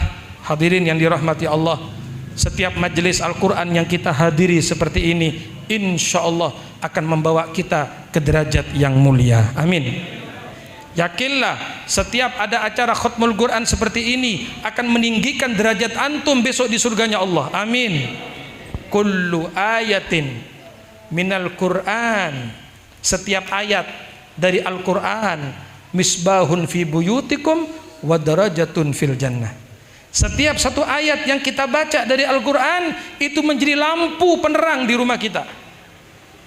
hadirin yang dirahmati Allah, setiap majelis Al-Quran yang kita hadiri seperti ini, insya Allah akan membawa kita ke derajat yang mulia. Amin. Yakinlah, setiap ada acara khutmul Quran seperti ini akan meninggikan derajat antum besok di surganya Allah. Amin. Kullu ayatin minal Quran, setiap ayat dari Al-Quran, misbahun fi buyutikum wa darajatun fil jannah. Setiap satu ayat yang kita baca dari Al-Quran itu menjadi lampu penerang di rumah kita,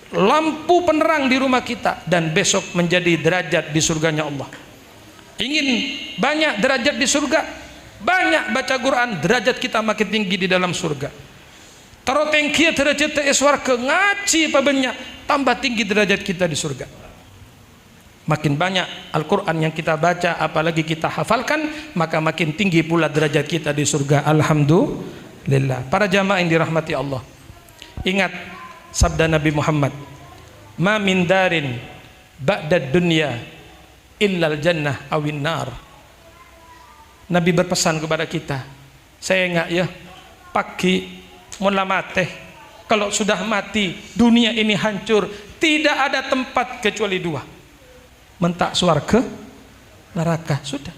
lampu penerang di rumah kita, dan besok menjadi derajat di surganya Allah. Ingin banyak derajat di surga, banyak baca Quran, derajat kita makin tinggi di dalam surga. Taro tengkia derajat te swarga ngaji pabanyak tambah tinggi derajat kita di surga. Makin banyak Al-Quran yang kita baca, apalagi kita hafalkan, maka makin tinggi pula derajat kita di surga. Alhamdulillah. Para jamaah yang dirahmati Allah, ingat sabda Nabi Muhammad, ma min darin ba'dad dunya illal jannah awin nar. Nabi berpesan kepada kita, saya ingat ya, pagi mula mati, kalau sudah mati dunia ini hancur, tidak ada tempat kecuali dua, mentak swarga, neraka. Sudah,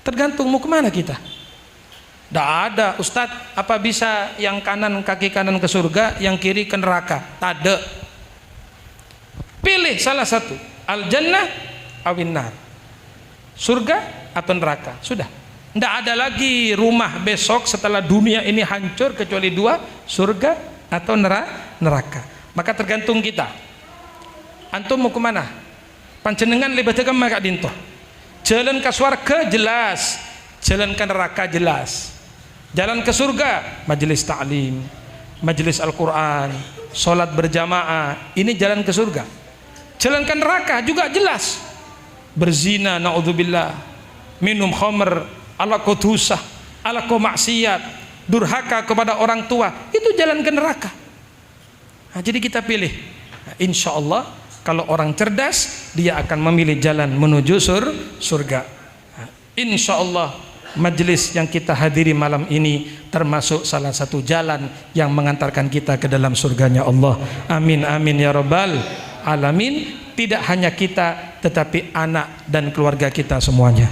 tergantung mau kemana kita. Tidak ada, Ustadz, apa bisa yang kanan, kaki kanan ke surga, yang kiri ke neraka? Tak ada. Pilih salah satu, al-jannah awin nar, surga atau neraka. Sudah, tidak ada lagi rumah besok setelah dunia ini hancur kecuali dua, surga atau neraka. Maka tergantung kita. Antum mau kemana? Panjenengan libatkan maka dinto. Jalan ke surga jelas, jalan ke neraka jelas. Jalan ke surga majelis ta'lim, majelis Al-Quran, sholat berjamaah, ini jalan ke surga. Jalan ke neraka juga jelas, berzina, na'udzubillah, minum khamr, ala kutusah, ala maksiat, durhaka kepada orang tua, itu jalan ke neraka. Nah, jadi kita pilih. Nah, insya Allah kalau orang cerdas, dia akan memilih jalan menuju surga. Nah, insya Allah majelis yang kita hadiri malam ini termasuk salah satu jalan yang mengantarkan kita ke dalam surganya Allah. Amin amin ya rabbal alamin. Tidak hanya kita, tetapi anak dan keluarga kita semuanya,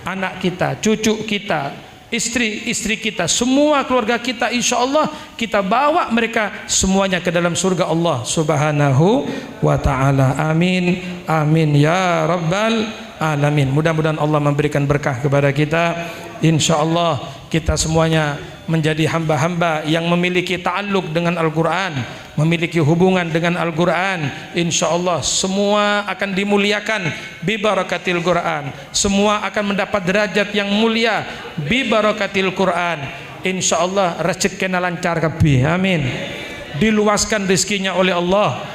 anak kita, cucu kita, istri kita, semua keluarga kita, insya Allah kita bawa mereka semuanya ke dalam surga Allah subhanahu wa ta'ala. Amin amin ya rabbal alamin. Mudah-mudahan Allah memberikan berkah kepada kita. Insya Allah kita semuanya menjadi hamba-hamba yang memiliki ta'alluq dengan Al-Quran, memiliki hubungan dengan Al-Quran. Insya Allah semua akan dimuliakan bi barakatil Quran, semua akan mendapat derajat yang mulia bi barakatil Quran. Insya Allah rezekinya lancar kabeh, amin. Diluaskan rezekinya oleh Allah,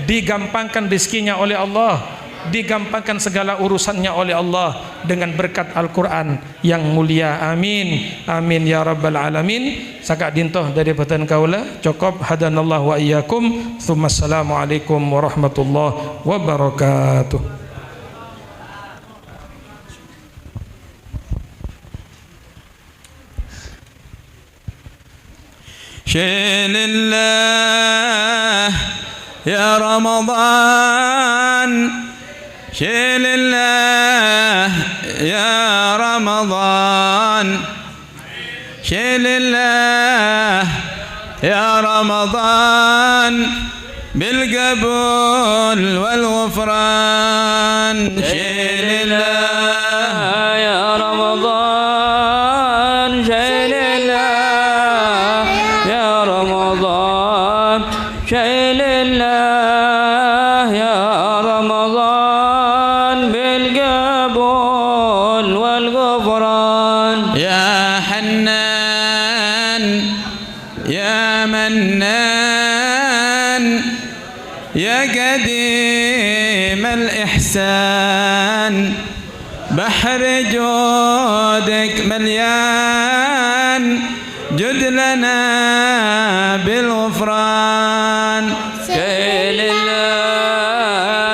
digampangkan rezekinya oleh Allah, digampangkan segala urusannya oleh Allah dengan berkat Al-Quran yang mulia. Amin amin ya rabbal alamin. Sakak dintoh dari patan kaula cukup. Hadanallahu wa iyyakum. Tsumma assalamualaikum warahmatullahi wabarakatuh. Shalillah ya Ramadan, Shalillah ya Ramadan, Shalillah ya Ramadan, بالقبول والغفران. Shalillah ya Ramadan, Shalillah ya Ramadan, Shalillah ya Ramadan, بالقبول والغفران. يا حنان يا منان يا قديم الإحسان، بحر جودك مليان، جد لنا بالغفران. Shalillah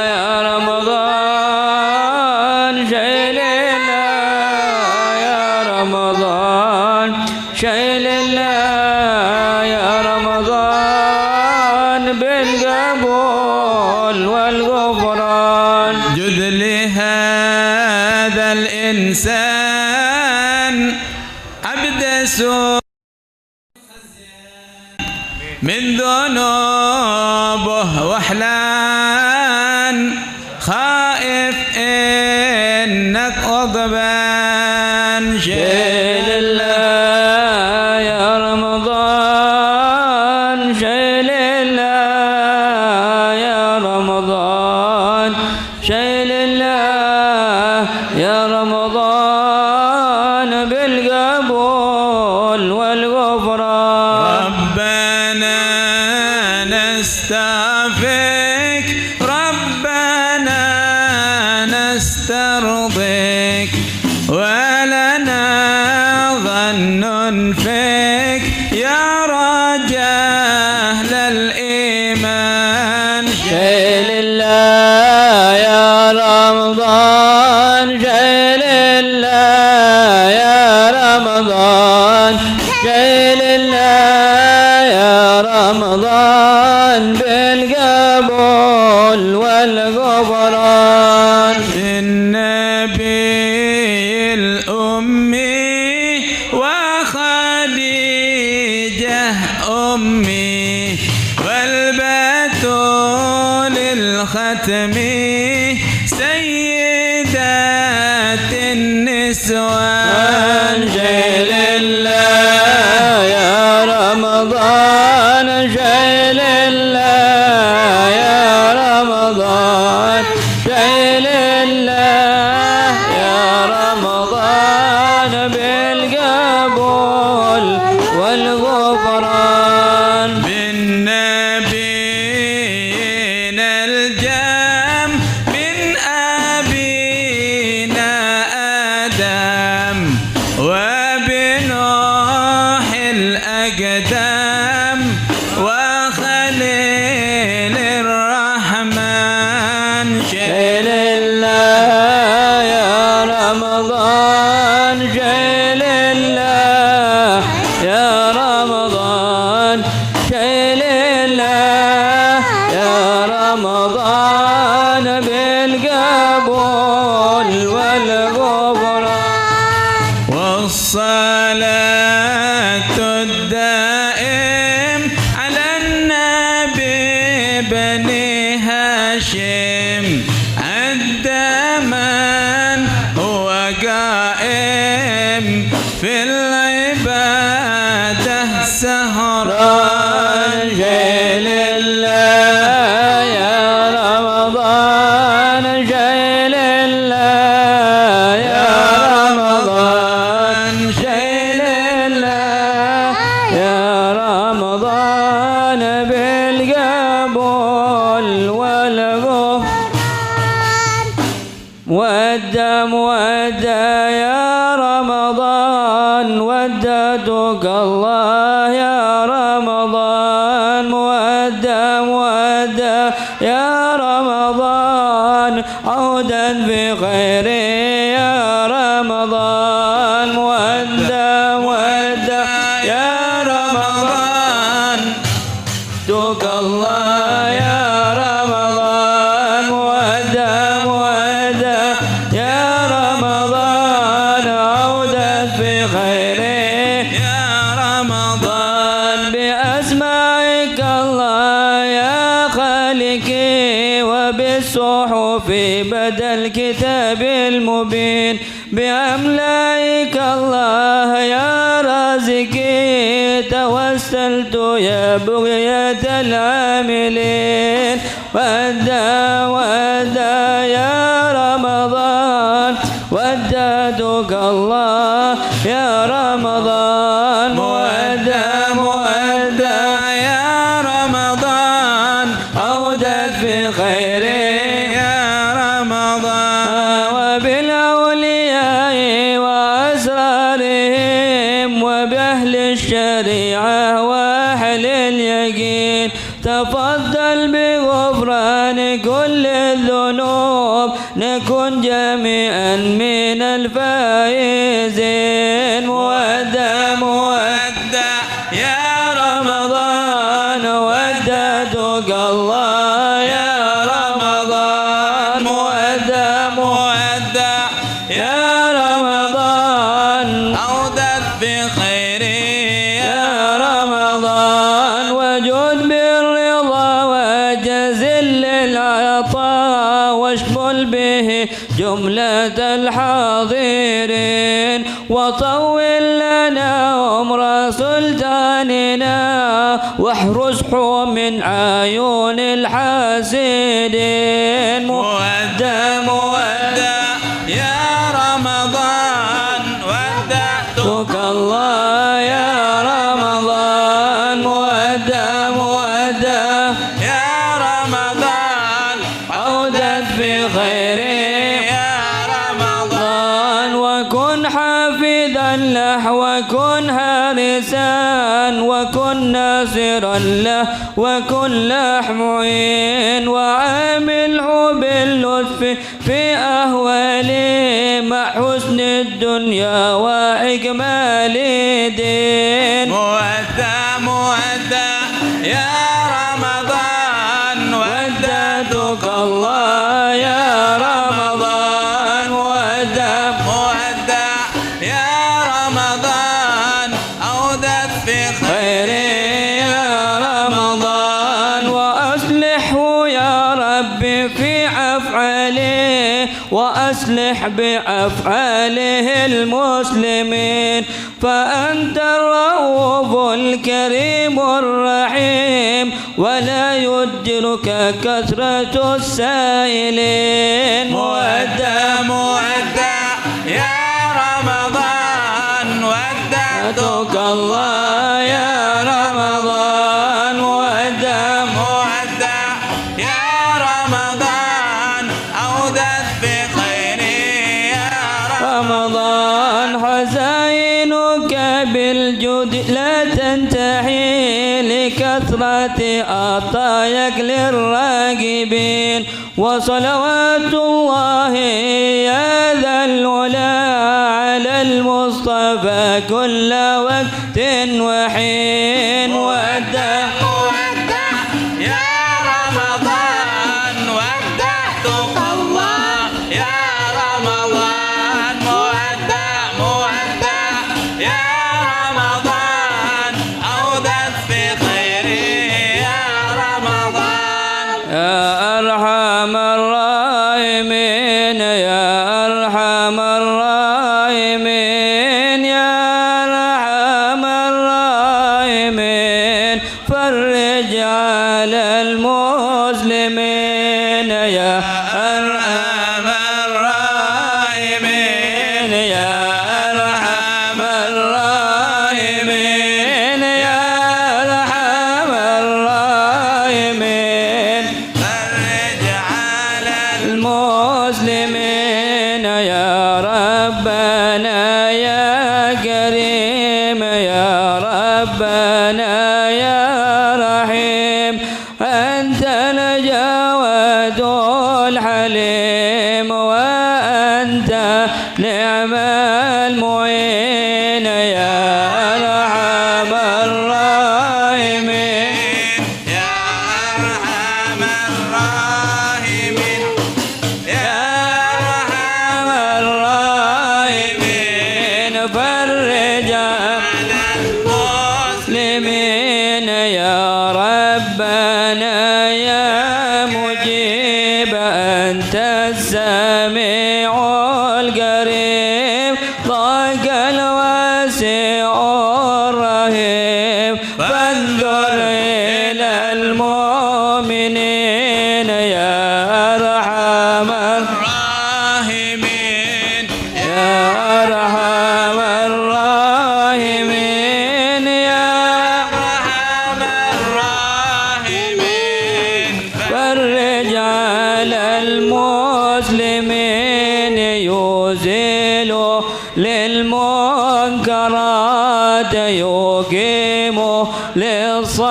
ya Ramadan, Shalillah ya Ramadan, Shalillah ya Ramadan, بالقبول والغفران. جد لهذا الإنسان عبد سوء من ذنوبه وحلان، خائف إنك غضبان. Shalillah ya Ramadan, Shalillah ya Ramadan, Shalillah ya Ramadan, بالقبول والغفران. نستعفيك ربنا نسترضيك ولنا ظن فيك يا رجاء أهل الإيمان جاي لله يا رمضان جاي لله يا رمضان جاي لله يا رمضان بالقبول والغفران النبي الأمي وخديجة أمي والبتول الختمي سيدات النسوان جاي لله يا رمضان جاي لله يا رمضان جاي لله يا رمضان بالقبول والغفران بالنبيين الجام من أبينا آدم وبنوح الأقدام وخليل الرحمن جاي لله يا رمضان جاي لله يا رمضان جاي لله يا رمضان بالقبول والغفران والصلاة الدائم على النبي بني هاشم الدمان هو قائم في العبادة سهران جاي لله يا رمضان جاي لله يا رمضان جاي لله يا رمضان بالقبول والغفران والدم ودى يا رمضان وددك الله يا رمضان مودة مودة يا رمضان عودا بخير يا رمضان مودة مودة يا رمضان دوك الله يا رمضان مودة مودة يا رمضان عودت بخير يا رمضان بأسمائك الله يا خالقي وبالصحف بدا الكتاب المبين بأملائك الله يا رازقي توسلت يا بغية العاملين ودى ودى يا رمضان وددك الله يا رمضان مودة مودة يا رمضان عودت في خير يا رمضان وبالأولياء وأسرارهم وبأهل الشريعة وأهل اليقين تفضل بغفران كل الذنوب نكن جميعا من الفائزين مودة مودة يا رمضان وددك الله يا رمضان مودة مودة يا رمضان عودت بخير يا رمضان وجد بالرضا وجزل العطاء واشمل به جملة الحاضرين وطول لنا عمر سلطاننا واحرسه من عيون الحاسدين مودة مودة يا رمضان ودعتك الله يا رمضان مودة مودة وكن ناصرا له وكن له معين وعامله باللطف في أهواله مع حسن الدنيا وإكمال الدين. مودة يا رمضان وددتك الله يا رمضان مودة يا رمضان أودت في خير يا رمضان وأصلحه يا ربي في أفعاله وأصلح بأفعاله المسلمين فأنت الرؤوف الكريم الرحيم ولا يدرك كثرة السائلين. مودة يا رمضان وددتك الله يا رمضان مودة يا رمضان أودت بخير يا رمضان حزينك بالجود لا تنتهي لكثرة عطاياك للراغبين وصلوات الله يا ذا العلا على المصطفى كل وقت وحين. مودة يا رمضان وددتك الله يا رمضان مودة يا رمضان أودت في خير يا رمضان. يا أرحم الراحمين يا أرحم الراحمين يا أرحم الراحمين فرج على المسلمين يا أرحم الراحمين يا أرحم الراحمين يا أرحم الراحمين فرج على المسلمين يا ربنا يا كريم يا ربنا يا رحيم أنت الجواد الحليم وأنت نعم المعين يا أرحم الراحمين يا أرحم الراحمين يا أرحم الراحمين فرج على المسلمين المسلمين يا ربنا يا مجيب أنت السميع القريب ضاق الواسع الرهيب فانظر إلى المؤمنين يا أرحم الراحمين يا أرحم الراحمين يا أرحم الراحمين فرج على المسلمين يزيل للمنكرات يقيم للصلوات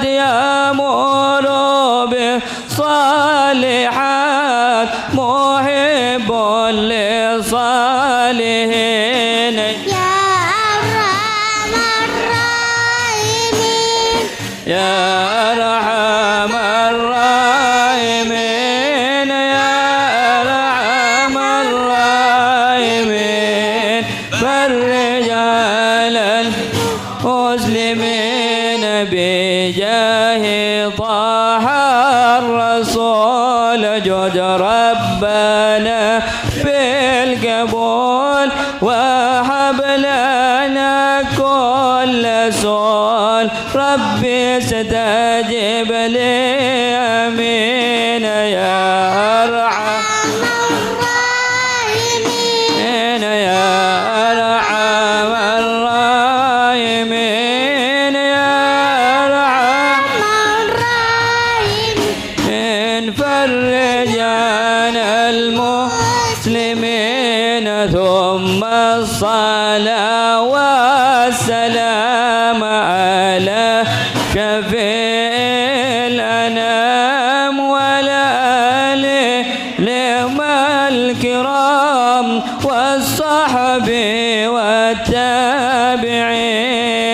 يأمر بالصالحات محب للصالحين يا أرحم الراحمين يا أرحم الراحمين يا أرحم الراحمين فرج على المسلمين بجاه طه الرسول جد ربنا بالقبول وهب لنا كل سؤال ربي استجب لي امين يا ارحم الراحمين يا ارحم الراحمين يا ارحم الراحمين فرج عن المسلمين ثم الصلاة والسلام السلام على شفيع الأنام والآل لهم الكرام والصحب والتابعين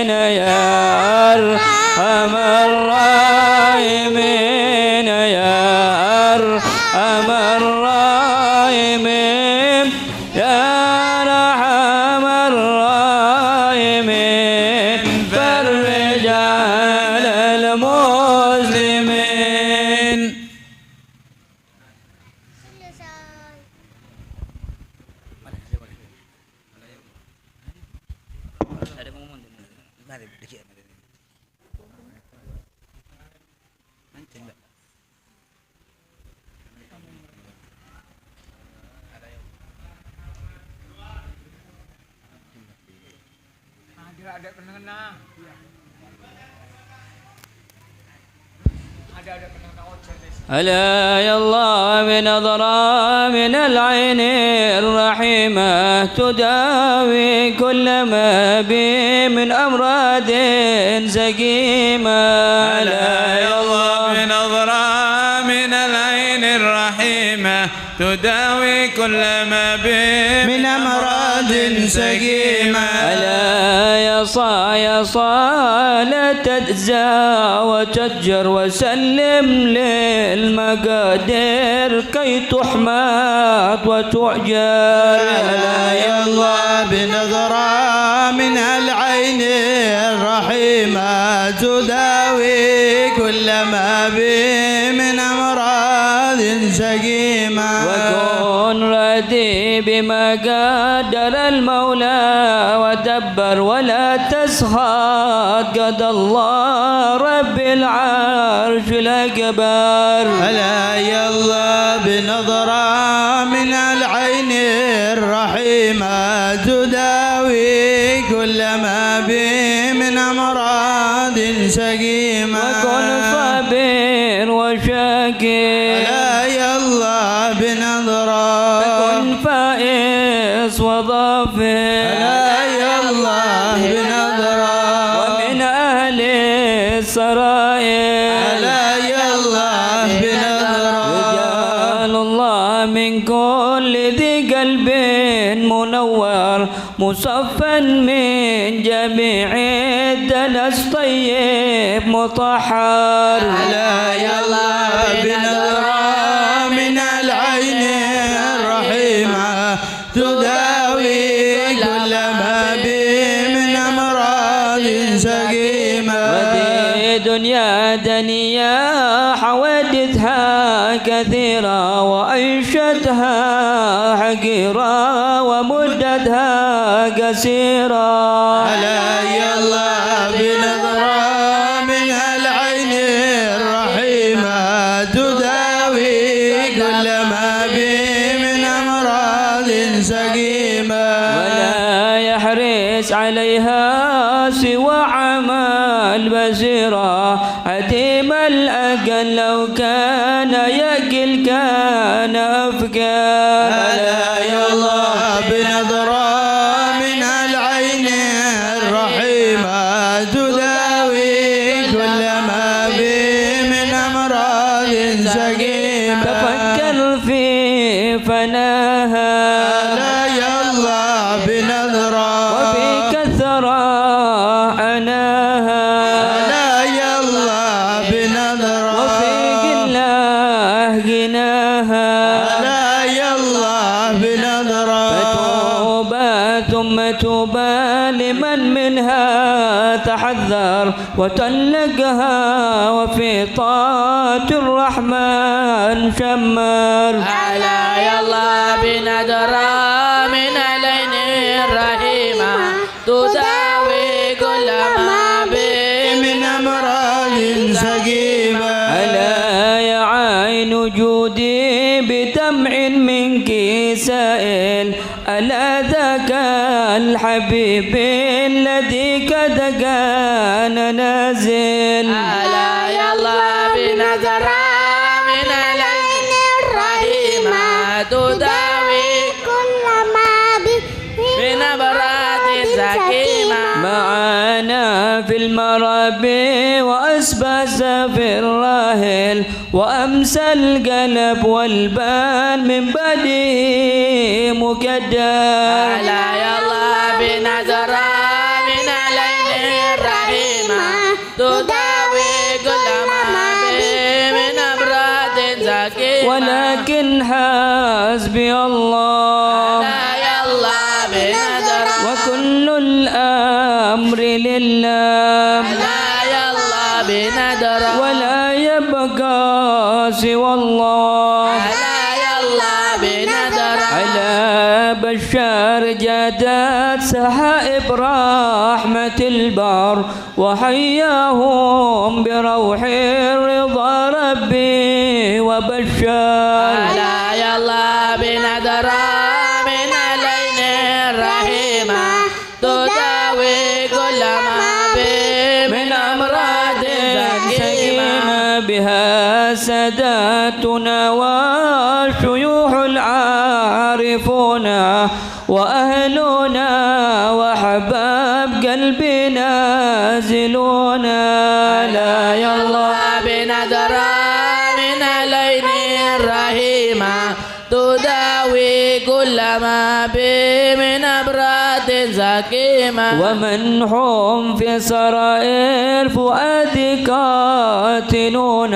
يا أرحم الراحمين يا أرحم الراحمين يا أرحم الراحمين فرج على المسلمين. ألا يا الله بنظرة من العين الرحيمة تداوي كل ما بي من أمراض سقيمة. ألا يا الله بنظرة من العين الرحيمة تداوي كل ما به من أمراض سقيمة. ألا يا صا لا تجزى وتجر وسلم للمقادير كي تحمد وتؤجر. ألا يا الله بنظرة من العين الرحيمة تداوي كل ما به من أمراض سقيمة. وكن ردي بما قدر المولى ودبر ولا تسخط قد الله رب العرش الأكبر. ألا يا الله بنظرة من العين الرحيمة تداوي كل ما به من أمراض سقيمة. وكن صابر وشاكر. ألا يا الله بنظرة كن فائز وظافر. ألا يا الله بنظرة ومن أهل السرائر. ألا يا الله بنظرة رجال الله من كل ذي قلب منور مصفى من جميع الدنس طيب مطهر. ألا يا الله بنظرة من العين الرحيمة تداوي كل ما به من أمراض سقيمة. ودي دنيا دنيا حوادثها كثيرة وعيشتها حقيرة ومدتها قصيرة. ألا يا الله بنظرة من العين الرحيمة تداوي كل ما به من أمراض سقيمة. ولا يحرص عليها سوى عمل بزيرة عديم الأقل لو كان يقل كان أفقر. ألا يا الله بنظرة من العين الرحيمة تداوي كل ما به من أمراض سقيمة. تفكر في فناها. ألا يا الله بنظرة وفي كثرة عناها. ألا يا الله بنظرة وفي قله غناها. ألا يا الله بنظرة فتوبى ثم توبى لمن منها تحذر وطلقها وفي طاعة الرحمن شمر. ألا يا الله بنظرة من العين الرحيمة تداوي كل ما به من أمراض سقيمة. ألا يا عين جودي بدمع منك سائل. ألا ذاك الحبيب الذي قد كان نازل. ألا يا الله بنظرة من العين الرحيمة تداوي كل ما به من أمراض سقيمة. معانا أنا في المرابي وأسبس في الراهل وأمسى القلب والبال من بعده مكدر ألا يلا بنظرة من العين الرحيمة تداوي كل ما به من أمراض زكيمة ولكن حسبي الله ألا يلا بنظرة وكل الأمر لله ألا يلا بنظرة ولا يبقى سوى الله ألا يلا بنظرة على بشار جادت سحائب رحمة البر وحياهم بروح رضا ربي وبشار ألا يلا بنظرة من العين الرحيمة تداوي كل ما به من أمراض زكيمة سكينة بها ساداتنا والشيوخ العارفون وأهلنا وحباب قلبي نازلون لا يلا بنظرة من العين الرحيمة تداوي كل ما به من أمراض زكيمة ومن هم في سرائر فؤاد قاتلون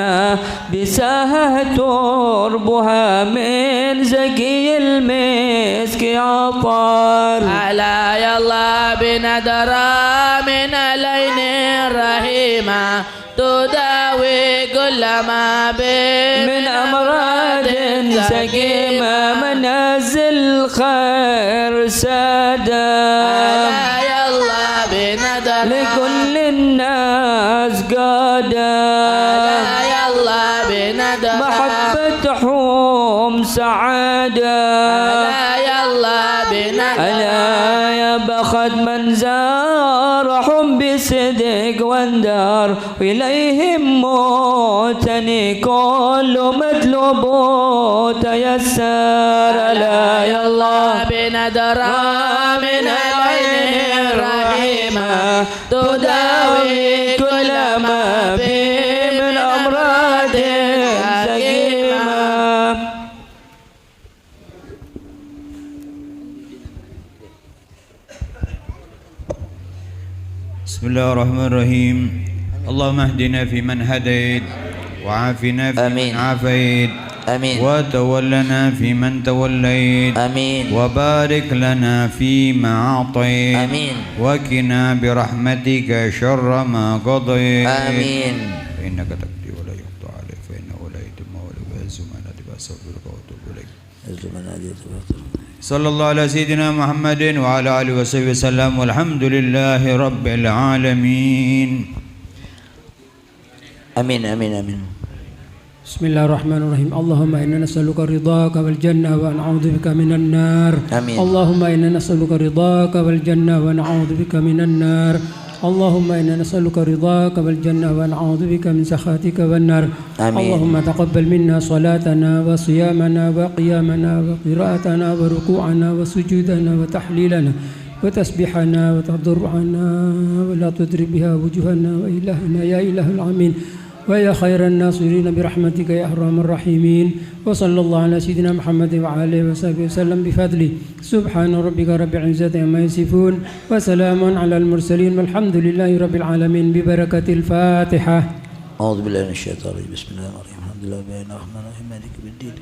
بساهة تربها من زكي المسك عطار ألا يلا بنظرة من العين الرحيمة تداوي كل ما به من أمراض سقيمة منازل خير سادة ألا يلا بنظرة لكل الناس قادة ألا يلا بنظرة محبتهم سعادة ألا يلا بنظرة ألا يا بخت من زارهم بصدق واندار إليهم موتني كل مطلوب تيسر ألا يا الله بنظرة من العين الرحيمة تداوي كل ما به من أمراض سقيمة بسم الله الرحمن الرحيم اللهم اهدنا فيمن هديت وعافنا فيمن آمين. عافيت آمين وتولنا فيمن توليت آمين وبارك لنا فيما أعطيت آمين وقنا برحمتك شر ما قضيت آمين فإنك تقضي ولا يقضى عليك فإنه لا يتم ولا يعز من أدب أستغفرك وأتوب إليك صلى الله على سيدنا محمد وعلى آله وصحبه وسلم والحمد لله رب العالمين آمين آمين آمين بسم الله الرحمن الرحيم اللهم إنا نسألك رضاك والجنة ونعوذ بك من النار آمين. اللهم إنا نسألك رضاك والجنة ونعوذ بك من النار اللهم إنا نسألك رضاك والجنة ونعوذ بك من سخطك والنار آمين. اللهم تقبل منا صلاتنا وصيامنا وقيامنا وقراءتنا وركوعنا وسجودنا وتحليلنا وتسبيحنا وتضرعنا ولا تضرب بها وجوهنا وإلهنا يا إله العالمين ويا خير الناصرين برحمتك يا أرحم الراحمين وصلى الله على سيدنا محمد وعلى آله وصحبه وسلم بفضله سبحان ربك رب العزة عما يصفون وسلام على المرسلين والحمد لله رب العالمين ببركة الفاتحة. أعوذ بالله من الشيطان الرجيم بسم الله الرحمن الرحيم الحمد لله رب العالمين الرحمن الرحيم مالك يوم الدين